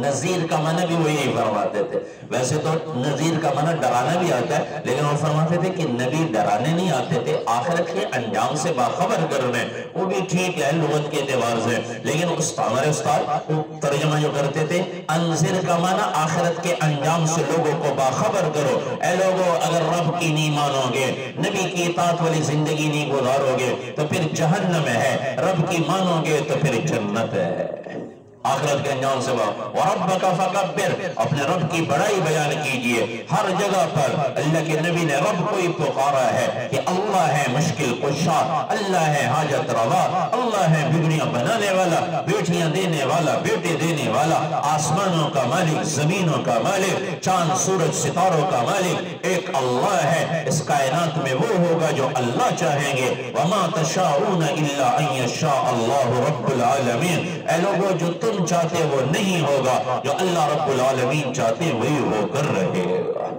نذیر کا معنی بھی وہ یہی فرماتے تھے، ویسے تو نذیر کا معنی ڈرانا بھی آتا ہے، لیکن وہ فرماتے تھے کہ نبی ڈرانے نہیں آتے تھے، آخرت کے انجام سے باخبر کرنے، وہ بھی ٹھیک ہے لغت کے اعتبار سے، لیکن ہمارے استاد ترجمہ جو کرتے تھے انذر کا معنی آخرت کے انجام سے لوگوں کو باخبر کرو۔ اے لوگوں اگر رب کی نہیں مانو گے، نبی کی اطاعت والی زندگی نہیں گزارو گے تو پھر جہنم ہے، رب کی مانو گے تو پھر جنت ہے۔ آخرت کے انجام سے وَرَبَّكَ فَكَبِّرْ اپنے رب کی بڑائی بیان کیجئے۔ ہر جگہ پر اللہ کے نبی نے رب کو ہی پکارا ہے کہ اللہ ہے مشکل کشا، اللہ ہے حاجت روا، اللہ ہے بگڑیاں بنانے والا، بیٹیاں دینے والا، بیٹے دینے والا، آسمانوں کا مالک، زمینوں کا مالک، چاند سورج ستاروں کا مالک ایک اللہ ہے۔ اس کائنات میں وہ ہوگا جو اللہ چاہیں گے، وَمَا تَشَاءُونَ إِلَّا أَن يَشَاءَ اللَّهُ رَبُّ الْعَالَمِينَ، اے لوگوں جو تم چاہتے وہ نہیں ہوگا، جو اللہ رب العالمین چاہتے وہی ہو کر رہے گا۔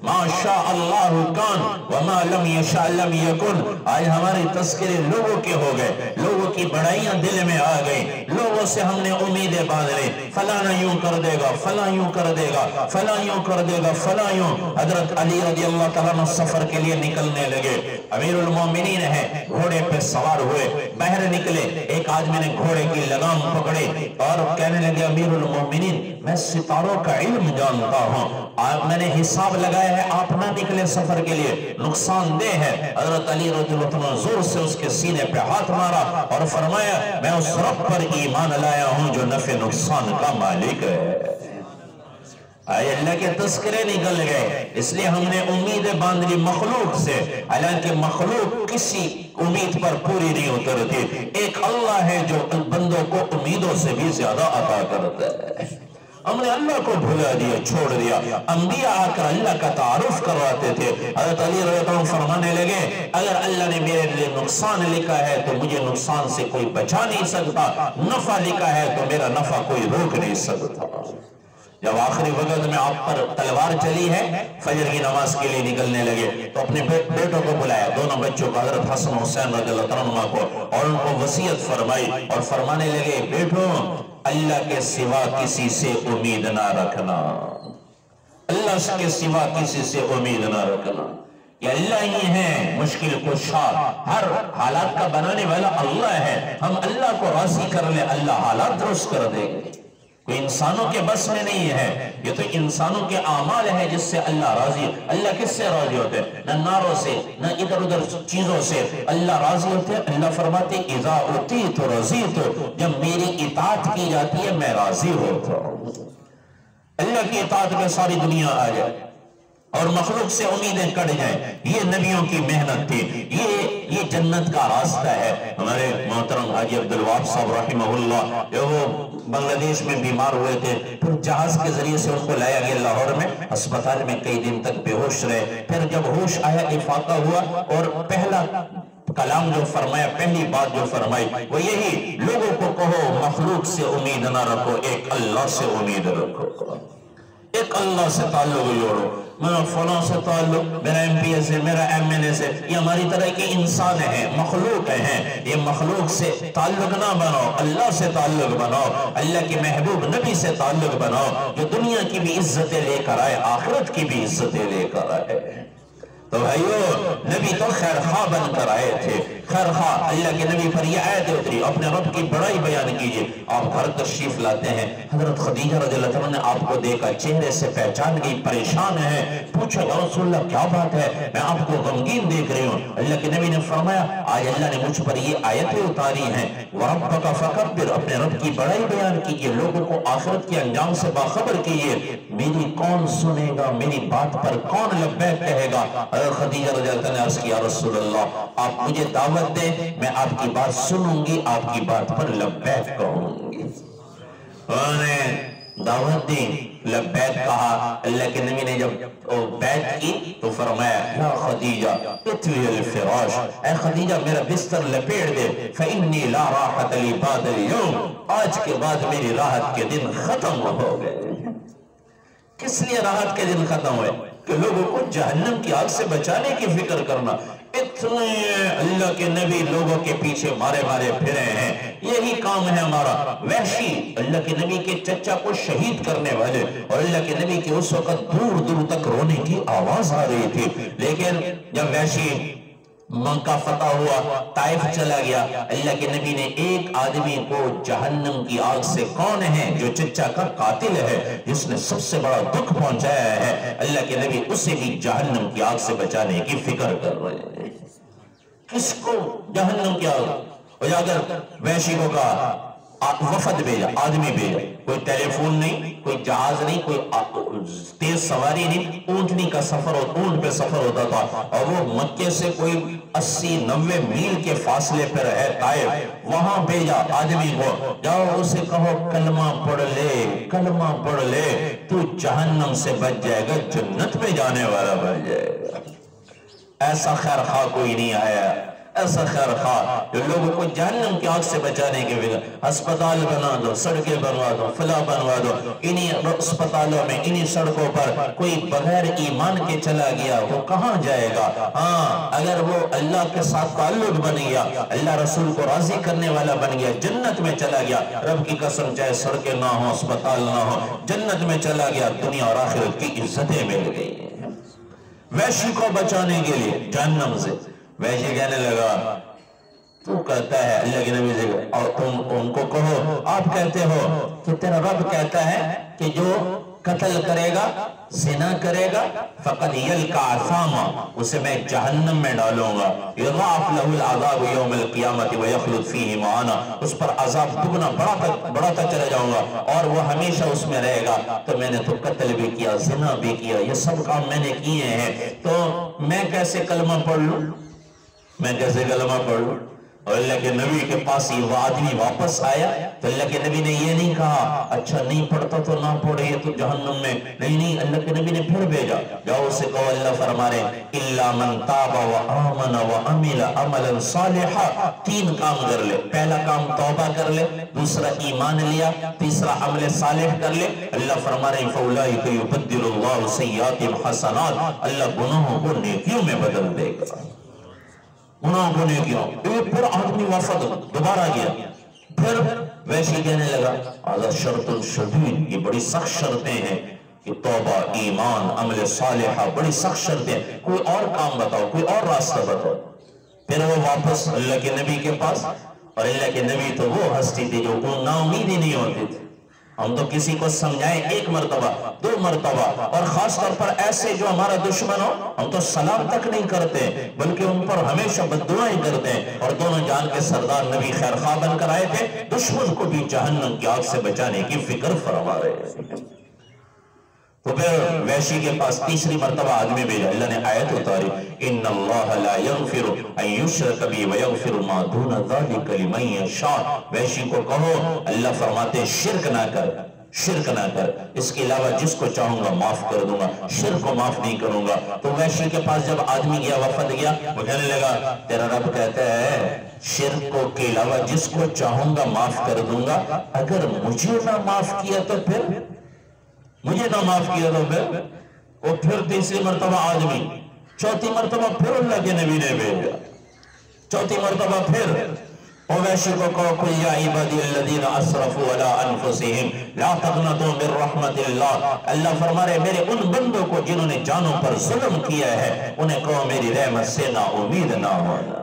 ما شاء اللہ کان وما لم یشاء لم یکن۔ آج ہمارے تذکرے لوگوں کے ہو گئے، لوگوں کی بڑائیاں دل میں آ گئی، لوگوں سے ہم نے امیدیں باندھ لی، فلانا یوں کر دے گا، فلاں یوں کر دے گا، فلاں یوں کر دے گا، فلاں یوں۔ حضرت علی رضی اللہ تعالیٰ عنہ سفر کے لیے نکلنے لگے، امیر المومنین ہیں، گھوڑے پہ سوار ہوئے، باہر نکلے، ایک آدمی نے گھوڑے کی لگام پکڑی اور کہنے لگے امیر المومنین میں ستاروں کا علم جانتا ہوں، میں نے حساب لگایا ہے آپ نہ نکلے سفر کے لیے، نقصان دہ ہے۔ حضرت علی رضی اللہ عنہ زور سے اس کے سینے پہ ہاتھ مارا اور فرمایا میں اس رب پر ایمان لایا ہوں جو نفع نقصان کا مالک ہے۔ آئے اللہ کے تذکرے نکل گئے، اس لیے ہم نے امیدیں باندھ لی مخلوق سے، حالانکہ مخلوق کسی امید پر پوری نہیں اترتی، ایک اللہ ہے جو بندوں کو امیدوں سے بھی زیادہ عطا کرتا ہے۔ ہم نے اللہ کو بھلا دیا، چھوڑ دیا۔ انبیاء آ کر اللہ کا تعارف کرواتے تھے۔ حضرت علی رضی اللہ عنہ فرمانے لگے اگر اللہ نے میرے لیے نقصان لکھا ہے تو مجھے نقصان سے کوئی بچا نہیں سکتا، نفع لکھا ہے تو میرا نفع کوئی روک نہیں سکتا۔ جب آخری وقت میں آپ پر تلوار چلی ہے، فجر کی نماز کے لیے نکلنے لگے تو اپنے بیٹوں کو بلایا، دونوں بچوں کو، حضرت حسن حسین رضی اللہ عنہ کو، اور ان کو وصیت فرمائی اور فرمانے لگے بیٹوں اللہ کے سوا کسی سے امید نہ رکھنا، اللہ کے سوا کسی سے امید نہ رکھنا۔ کہ اللہ ہی ہے مشکل کشا، ہر حالات کا بنانے والا اللہ ہے. ہم اللہ کو راضی کر لیں، اللہ حالات درست کر دے گا. کوئی انسانوں کے بس میں نہیں ہے، یہ تو انسانوں کے اعمال ہے جس سے اللہ راضی ہے. اللہ کس سے راضی ہوتے ہیں؟ نہ ناروں سے، نہ ادھر ادھر چیزوں سے. اللہ راضی ہوتے ہیں. اللہ فرماتے اذا اطیعت رضیت، جب میری اطاعت کی جاتی ہے میں راضی ہوتا ہوں. اللہ کی اطاعت میں ساری دنیا آ جائے اور مخلوق سے امیدیں کٹ جائیں. یہ نبیوں کی محنت تھی، یہ جنت کا راستہ ہے. ہمارے محترم حاجی عبدالوہاب صاحب رحمہ اللہ، جو وہ بنگلہ دیش میں بیمار ہوئے تھے، پھر جہاز کے ذریعے سے ان کو لایا گیا لاہور میں، ہسپتال میں کئی دن تک بے ہوش رہے. پھر جب ہوش آیا، افاقہ ہوا، اور پہلا کلام جو فرمایا، پہلی بات جو فرمائی وہ یہی، لوگوں کو کہو مخلوق سے امید نہ رکھو، ایک اللہ سے امید رکھو. ایک اللہ سے تعلق جوڑو. میرا فلاں سے تعلق، میرا ایم پی اے سے، میرا ایم این اے سے، یہ ہماری طرح کے انسان ہیں، مخلوق ہیں. یہ مخلوق سے تعلق نہ بناؤ، اللہ سے تعلق بناؤ. اللہ کے محبوب نبی سے تعلق بناؤ، جو دنیا کی بھی عزتیں لے کر آئے، آخرت کی بھی عزتیں لے کر آئے. تو بھائیو، نبی تو خیر خواہ بن کر آئے تھے. خیر خواہ. اللہ کے نبی پر یہ آیت اتری، اپنے رب کی بڑائی بیان کیجئے. آپ گھر تشریف لاتے ہیں، حضرت خدیجہ رضی اللہ عنہ نے آپ کو دیکھا، چہرے سے پہچان گئی، پریشان ہے. پوچھا یا رسول اللہ کیا بات ہے، میں آپ کو غمگین دیکھ رہی ہوں. اللہ کے نبی نے فرمایا، آج اللہ نے مجھ پر یہ آیتیں اتاری ہیں، وَرَبَّكَ فَكَبِّرْ، اپنے رب کی بڑائی بیان کیجئے، لوگوں کو آخرت کے انجام سے باخبر کیجئے. میری کون سنے گا، میری بات پر کون لبیک کہے گا؟ خدیجہ رضی اللہ عنہ نے عرض کیا، رسول اللہ آپ مجھے دعوت دیں، میں آپ کی بات سنوں گی، آپ کی بات پر لبیک کہوں گی. انہوں نے دعوت دی، لبیک کہا. اللہ کے نبی نے جب بیعت کی تو فرمایا، یا خدیجہ اطوی الفراش، اے خدیجہ میرا بستر لپیڑ دے. فإنی لا راحت لی بعد اليوم، آج کے بعد میری راحت کے دن ختم ہو گئے. کس لیے راحت کے دن ختم ہوئے؟ کہ لوگوں کو جہنم کی آگ سے بچانے کی فکر کرنا. اتنے اللہ کے نبی لوگوں کے پیچھے مارے پھرے ہیں، یہی کام ہے ہمارا. وحشی اللہ کے نبی کے چچا کو شہید کرنے والے، اور اللہ کے نبی کے اس وقت دور دور تک رونے کی آواز آ رہی تھی. لیکن جب وحشی مکہ فتح ہوا، طائف چلا گیا، اللہ کے نبی نے ایک آدمی کو جہنم کی آگ سے، کون ہے جو چچا کا قاتل ہے، جس نے سب سے بڑا دکھ پہنچایا ہے، اللہ کے نبی اسے بھی جہنم کی آگ سے بچانے کی فکر کر رہے ہیں. کس کو جہنم کی آگ؟ اور اگر وحشی کو کہا، وفد بھیجا، آدمی بھیجا، کوئی ٹیلی فون نہیں، کوئی جہاز نہیں، کوئی تیز سواری نہیں، اونٹنی کا سفر، اونٹ پہ سفر ہوتا تھا، اور وہ مکے سے کوئی 80-90 میل کے فاصلے پر ہے طائف، وہاں بھیجا آدمی کو، جاؤ اسے کہو کلمہ پڑھ لے، کلمہ پڑھ لے، تو جہنم سے بچ جائے گا، جنت میں جانے والا بن جائے گا. ایسا خیر خواہ کوئی نہیں آیا، ایسا خیر خواہ جو لوگوں کو جہنم کی آگ سے بچانے کے بغیر. ہسپتال بنا دو، سڑکیں بنوا دو، فلاں بنوا دو. انہی ہسپتالوں میں، انہی سڑکوں پر کوئی بغیر ایمان کے چلا گیا، وہ کہاں جائے گا؟ ہاں، اگر وہ اللہ کے ساتھ تعلق بن گیا، اللہ رسول کو راضی کرنے والا بن گیا، جنت میں چلا گیا. رب کی قسم، چاہے سڑکیں نہ ہوں، ہسپتال نہ ہوں، جنت میں چلا گیا، دنیا اور آخرت کی عزتیں مل گئی. وحشی کو بچانے کے لیے جہنم سے، وحشی کہنے لگا، تو کہتا ہے اللہ کے نبی سے، اور تم ان کو کہو، آپ کہتے ہو کہ تیرا رب کہتا ہے کہ جو قتل کرے گا، زنا کرے گا، فقد یلقا عثاما، اسے میں جہنم میں ڈالوں گا، یضاعف له العذاب یوم القیامت ویخلد فیہ مہانا، اس پر عذاب دگنا بڑھاتا چلا جاؤں گا، اور وہ ہمیشہ اس میں رہے گا. تو میں نے تو قتل بھی کیا، زنا بھی کیا، یہ سب کام میں نے کیے ہیں، تو میں کیسے کلمہ پڑھ لوں، میں کیسے کلمہ پڑھ لوں؟ اور اللہ کے نبی کے پاس یہ وہ آدمی واپس آیا تو اللہ کے نبی نے یہ نہیں کہا اچھا نہیں پڑھتا تو نہ پڑھے یہ تو جہنم میں، نہیں، اللہ کے نبی نے پھر بھیجا، جاؤ اسے کہو اللہ فرما رہے الا من تاب وآمن وعمل عملا صالحا، 3 کام کر لے. پہلا کام توبہ کر لے، دوسرا ایمان لیا، تیسرا عمل صالح کر لے. اللہ فرما رہے فاولئک یبدل اللہ سیئاتہم حسنات، اللہ گناہوں کو نیکیوں میں بدل دے گا. گناہ کو نیکیوں. پھر آدمی وفد دوبارہ گیا، پھر ویشی کہنے لگا آذا شرط شدید، یہ بڑی سخت شرطیں ہیں، کہ توبہ، ایمان، عمل صالحہ بڑی سخت شرطیں، کوئی اور کام بتاؤ، کوئی اور راستہ بتاؤ۔ پھر وہ واپس اللہ کے نبی کے پاس، اور اللہ کے نبی تو وہ ہستی تھی جو نا امید ہی نہیں ہوتی تھی۔ ہم تو کسی کو سمجھائیں ایک مرتبہ، دو مرتبہ، اور خاص طور پر ایسے جو ہمارا دشمن ہو، ہم تو سلام تک نہیں کرتے بلکہ ان پر ہمیشہ بددعائیں کرتے ہیں۔ اور دونوں جان کے سردار نبی خیر خواہ بن کر آئے تھے، دشمن کو بھی جہنم کی آگ سے بچانے کی فکر فرما رہے ہیں۔ تو پھر وحشی کے پاس تیسری مرتبہ آدمی بھیجا، اللہ نے آیت اتاری، ان اللہ لا یغفر ان یشرک بہ ویغفر ما دون ذلک لمن یشاء۔ وحشی کو کہو اللہ فرماتے ہیں شرک نہ کر، شرک نہ کر، اس کے علاوہ جس کو چاہوں گا معاف کر دوں گا، شرک کو معاف نہیں کروں گا۔ تو وحشی کے پاس جب آدمی گیا، وفد گیا، وہ کہنے لگا تیرا رب کہتا ہے شرک کو کے علاوہ جس کو چاہوں گا معاف کر دوں گا، اگر مجھے نہ معاف کیا تو پھر مجھے نہ معاف کیا تو پھر تیسری مرتبہ آدمی، چوتھی مرتبہ پھر اللہ کے نبی نے بھیجا، چوتھی مرتبہ پھر وحشی کو کہو قل یا عبادی الذین اسرفوا علی انفسہم لا تقنطوا من رحمت اللہ۔ اللہ فرما رہے میرے ان بندوں کو جنہوں نے جانوں پر ظلم کیا ہے، انہیں کہو میری رحمت سے نا امید نہ ہونا۔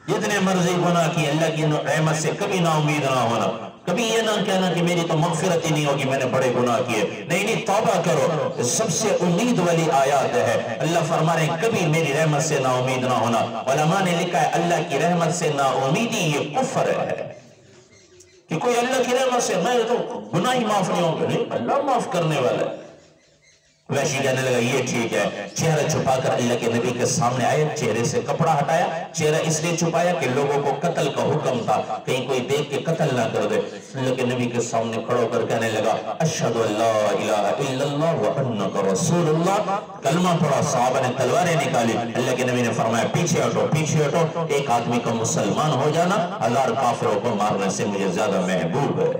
جتنے مرضی گناہ کی، اللہ کی رحمت سے کبھی نا امید نہ ہونا۔ کبھی یہ نہ کہنا کہ میری تو مغفرت ہی نہیں ہوگی، میں نے بڑے گناہ کیے، نہیں، توبہ کرو۔ سب سے امید والی آیات ہے، اللہ فرما رہے ہیں کبھی میری رحمت سے نا امید نہ ہونا۔ علماء نے لکھا ہے اللہ کی رحمت سے نا امیدی یہ کفر ہے، کہ کوئی اللہ کی رحمت سے میں تو گناہ ہی معاف نہیں ہوں گے، نہیں، اللہ معاف کرنے والا ہے۔ وحشی کہنے لگا یہ ٹھیک ہے، چہرہ چھپا کر اللہ کے نبی کے سامنے آئے، چہرے سے کپڑا ہٹایا، چہرہ اس لیے چھپایا کہ لوگوں کو قتل کا حکم تھا، کہیں کوئی دیکھ کے قتل نہ کر دے۔ اللہ کے نبی کے سامنے کھڑا ہو کر کہنے لگا اشہد ان لا الہ الا اللہ وانک رسول اللہ، کلمہ پڑھا، صحابہ نے تلواریں نکالی، اللہ کے نبی نے فرمایا پیچھے ہٹو، پیچھے ہٹو، ایک آدمی کا مسلمان ہو جانا 1000 کافروں کو مارنے سے مجھے زیادہ محبوب ہے۔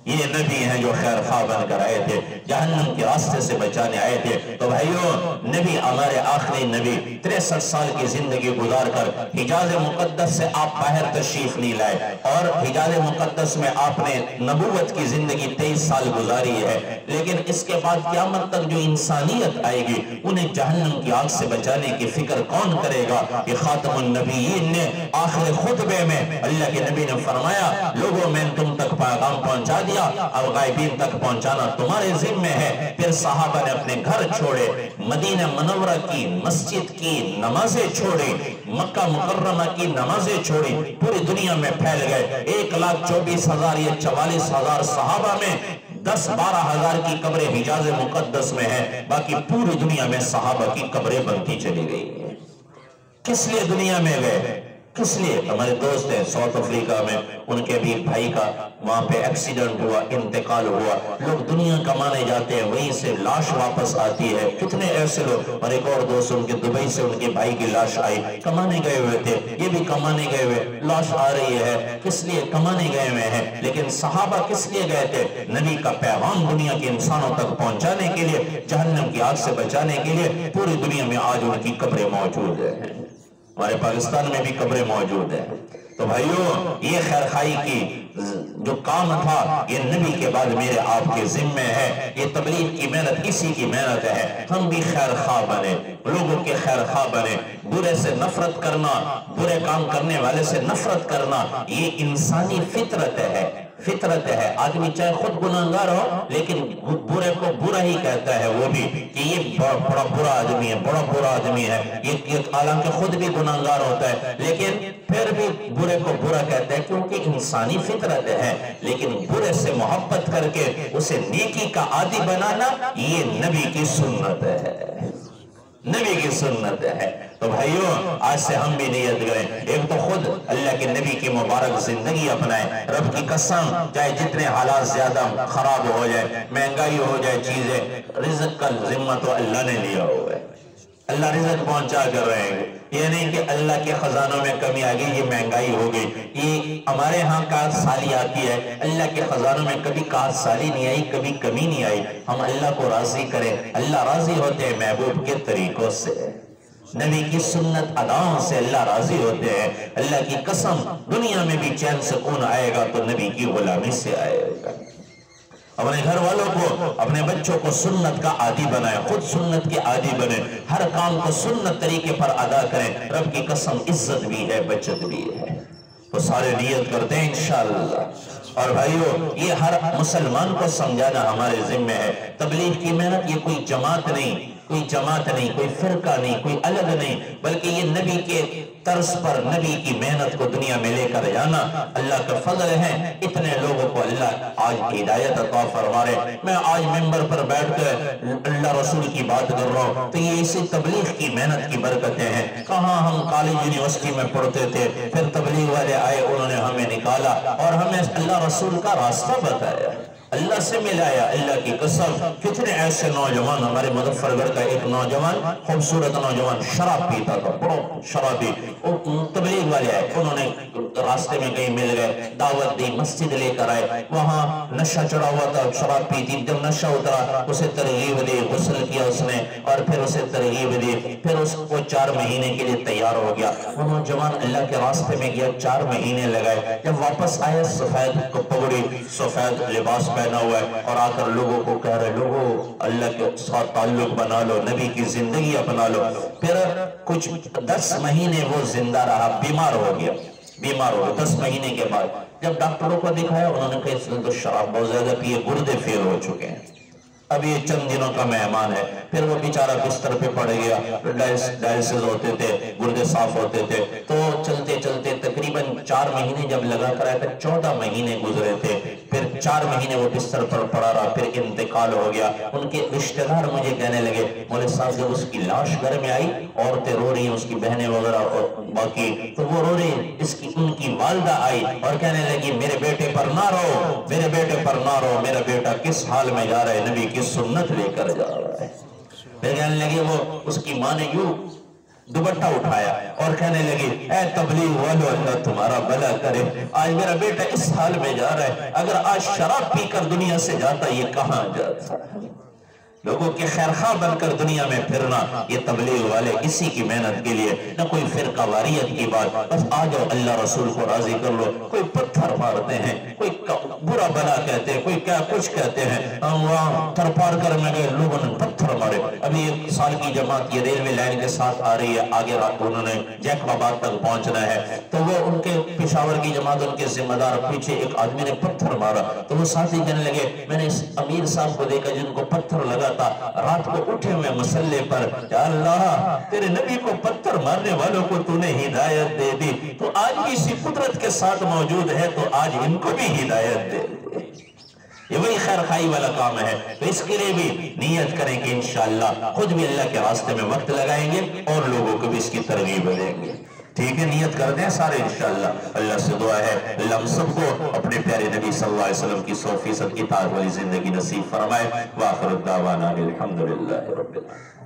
یہ نبی ہیں جو خیر خواہ بن کر آئے تھے، جہنم کے راستے سے بچانے آئے تھے۔ تو بھائیو، نبی ہمارے آخری نبی 63 سال کی زندگی گزار کر حجاز مقدس سے آپ باہر تشریف نہیں لائے، اور حجاز مقدس میں آپ نے نبوت کی زندگی 23 سال گزاری ہے، لیکن اس کے بعد قیامت تک جو انسانیت آئے گی انہیں جہنم کی آگ سے بچانے کی فکر کون کرے گا؟ یہ خاتم النبیین نے آخر خطبے میں اللہ کے نبی نے فرمایا لوگوں میں تم تک پیغام پہنچا دیا، اب غائبین تک پہنچانا تمہارے ذمہ ہے۔ پھر صحابہ نے اپنے گھر چھوڑے، مدینہ منورہ کی مسجد کی نمازیں چھوڑی، مکہ مکرمہ کی نمازیں چھوڑی، پوری دنیا میں پھیل گئے۔ 1,24,000 یا 44,000 صحابہ میں 10-12 ہزار کی قبریں حجاز مقدس میں ہیں، باقی پوری دنیا میں صحابہ کی قبریں بنتی چلی گئی۔ کس لیے دنیا میں گئے؟ کس لیے؟ ہمارے دوست ہیں ساؤتھ افریقہ میں، ان کے بھی بھائی کا وہاں پہ ایکسیڈنٹ ہوا، انتقال ہوا، لوگ دنیا کمانے جاتے ہیں، وہیں سے لاش واپس آتی ہے۔ کتنے ایسے لوگ، اور ایک اور دوست ان کے دبئی سے ان کے بھائی کی لاش آئی، کمانے گئے ہوئے تھے، یہ بھی کمانے گئے ہوئے، لاش آ رہی ہے، کس لیے؟ کمانے گئے ہوئے ہیں۔ لیکن صحابہ کس لیے گئے تھے؟ نبی کا پیغام دنیا کے انسانوں تک پہنچانے کے لیے، جہنم کی آگ سے بچانے کے لیے۔ پوری دنیا میں آج ان کی قبریں موجود ہیں، ہمارے پاکستان میں بھی قبریں موجود ہیں۔ تو بھائیو، یہ خیر خواہی کی جو کام تھا یہ نبی کے بعد میرے آپ کے ذمہ ہے، یہ تبلیغ کی محنت اسی کی محنت ہے۔ ہم بھی خیر خواہ بنے، لوگوں کے خیر خواہ بنے، برے سے نفرت کرنا، برے کام کرنے والے سے نفرت کرنا یہ انسانی فطرت ہے، فطرت ہے۔ آدمی چاہے خود گناہگار ہو لیکن برے کو برا ہی کہتا ہے، وہ بھی کہ یہ بڑا برا آدمی ہے، بڑا برا آدمی ہے، یہ حالانکہ خود بھی گناہگار ہوتا ہے لیکن پھر بھی برے کو برا کہتا ہے، کیونکہ انسانی فطرت ہے۔ لیکن برے سے محبت کر کے اسے نیکی کا عادی بنانا یہ نبی کی سنت ہے، نبی کی سنت ہے۔ تو بھائیو، آج سے ہم بھی نیت کریں، ایک تو خود اللہ کے نبی کی مبارک زندگی اپنائیں۔ رب کی قسم، چاہے جتنے حالات زیادہ خراب ہو جائے، مہنگائی ہو جائے، چیزیں، رزق کا ذمہ تو اللہ نے لیا ہوا ہے، اللہ رزق پہنچا کر رہے ہیں۔ یہ نہیں کہ اللہ کے خزانوں میں کمی آ گئی، یہ مہنگائی ہو گئی، یہ ہمارے ہاں کاٹ سالی آتی ہے، اللہ کے خزانوں میں کبھی کاٹ سالی نہیں آئی، کبھی کمی نہیں آئی۔ ہم اللہ کو راضی کریں، اللہ راضی ہوتے ہیں محبوب کے طریقوں سے، نبی کی سنت اداؤں سے اللہ راضی ہوتے ہیں۔ اللہ کی قسم، دنیا میں بھی چین سکون آئے گا تو نبی کی غلامی سے آئے گا۔ اپنے گھر والوں کو، اپنے بچوں کو سنت کا عادی بنائیں، خود سنت کے عادی بنیں، ہر کام کو سنت طریقے پر ادا کریں، رب کی قسم عزت بھی ہے، بچت بھی ہے۔ تو سارے نیت کرتے ہیں انشاءاللہ۔ اور بھائیو، یہ ہر مسلمان کو سمجھانا ہمارے ذمہ ہے، تبلیغ کی محنت یہ کوئی جماعت نہیں، کوئی جماعت نہیں، کوئی فرقہ نہیں، کوئی الگ نہیں، بلکہ یہ نبی کے طرز پر، نبی کی محنت کو دنیا میں لے کر جانا۔ اللہ کا فضل ہے، اتنے لوگوں کو اللہ آج ہدایت عطا فرما رہے۔ میں آج ممبر پر بیٹھ کر اللہ رسول کی بات کر رہا ہوں تو یہ اسی تبلیغ کی محنت کی برکتیں ہیں۔ کہاں ہم کالج یونیورسٹی میں پڑھتے تھے، پھر تبلیغ والے آئے، انہوں نے ہمیں نکالا اور ہمیں اللہ رسول کا راستہ بتایا، اللہ سے ملایا۔ اللہ کی قسم کتنے ایسے نوجوان، ہمارے مظفر گڑھ کا ایک نوجوان، خوبصورت نوجوان، شراب پیتا تھا، بڑا شرابی، تبلیغ والے آئے، انہوں نے راستے میں کہیں مل گئے، دعوت دی، مسجد لے کر آئے، وہاں نشہ چڑھا ہوا تھا، شراب پیتی، جب نشہ اترا اسے ترغیب دی، غسل کیا اس نے، اور پھر اسے ترغیب دی، پھر اس کو 4 مہینے کے لیے تیار ہو گیا۔ وہ نوجوان اللہ کے راستے میں گیا، 4 مہینے لگائے، جب واپس آیا سفید پگڑی، سفید لباس پہنا ہوا ہے، اور آ کر لوگوں کو کہہ رہے، لوگوں اللہ کے ساتھ تعلق بنا لو، نبی کی زندگی اپنا لو۔ پھر کچھ 10 مہینے وہ زندہ رہا، بیمار ہو گیا، 10 مہینے کے بعد جب ڈاکٹروں کو دکھایا، انہوں نے کہا اس نے تو شراب بہت زیادہ پیے، گردے فیل ہو چکے ہیں، اب یہ چند دنوں کا مہمان ہے۔ پھر وہ بیچارہ بستر پہ پڑ گیا، ڈائلسس ہوتے تھے، گردے صاف ہوتے تھے، تو چلتے چلتے تقریباً 4 مہینے جب لگا کر آئے تھے، 14 مہینے گزرے تھے، پھر 4 مہینے وہ بستر پر پڑا رہا، پھر انتقال ہو گیا۔ ان کے رشتہ دار مجھے کہنے لگے، مولوی صاحب جب اس کی لاش گھر میں آئی، عورتیں رو رہی ہیں، اس کی بہنیں وغیرہ اور باقی، تو وہ رو رہی، ان کی والدہ آئی اور کہنے لگی میرے بیٹے پر نہ رو، میرے بیٹے پر نہ رو، میرا بیٹا کس حال میں جا رہا ہے، نبی کی سنت لے کر جا رہا ہے۔ پھر کہنے لگی، وہ اس کی ماں نے یوں دوپٹہ اٹھایا اور کہنے لگی، اے تبلیغ والو اللہ تمہارا بھلا کرے، آج میرا بیٹا اس حال میں جا رہا ہے، اگر آج شراب پی کر دنیا سے جاتا یہ کہاں جاتا؟ لوگوں کے خیرخواہ بن کر دنیا میں پھرنا، یہ تبلیغ والے اسی کی محنت کے لیے، نہ کوئی فرقہ واریت کی بات، بس آ جاؤ اللہ رسول کو راضی کر لو۔ کوئی پتھر مارتے ہیں، کوئی برا بلا کہتے ہیں، کوئی کیا کچھ کہتے ہیں، وہاں تھر پار کر میں گئے، لوگوں نے پتھر مارے۔ ابھی 1 سال کی جماعت یہ ریلوے لائن کے ساتھ آ رہی ہے، آگے رات انہوں نے جیکب آباد تک پہنچنا ہے، تو وہ ان کے پشاور کی جماعت، ان کے ذمہ دار، پیچھے ایک آدمی نے پتھر مارا، تو وہ ساتھی کہنے لگے، میں نے اس امیر صاحب کو دیکھا جن کو پتھر لگا تھا، رات کو اٹھے ہوئے مسلح پر، یا اللہ تیرے نبی کو پتھر مارنے والوں کو تو نے ہدایت دے دی، تو آج بھی اسی قدرت کے ساتھ موجود ہے، تو آج ان کو بھی ہدایت دے دی۔ یہ وہی خیرخواہی والا کام ہے، تو اس کے لیے بھی نیت کریں کہ انشاءاللہ خود بھی اللہ کے راستے میں وقت لگائیں گے اور لوگوں کو بھی اس کی ترغیب دیں گے۔ ٹھیک ہے، نیت کر دیں سارے انشاءاللہ۔ اللہ سے دعا ہے اللہ ہم سب کو اپنے پیارے نبی صلی اللہ علیہ وسلم کی 100% اطاعت والی زندگی نصیب فرمائے۔ وآخر الدعوانا الحمدللہ رب العالمین۔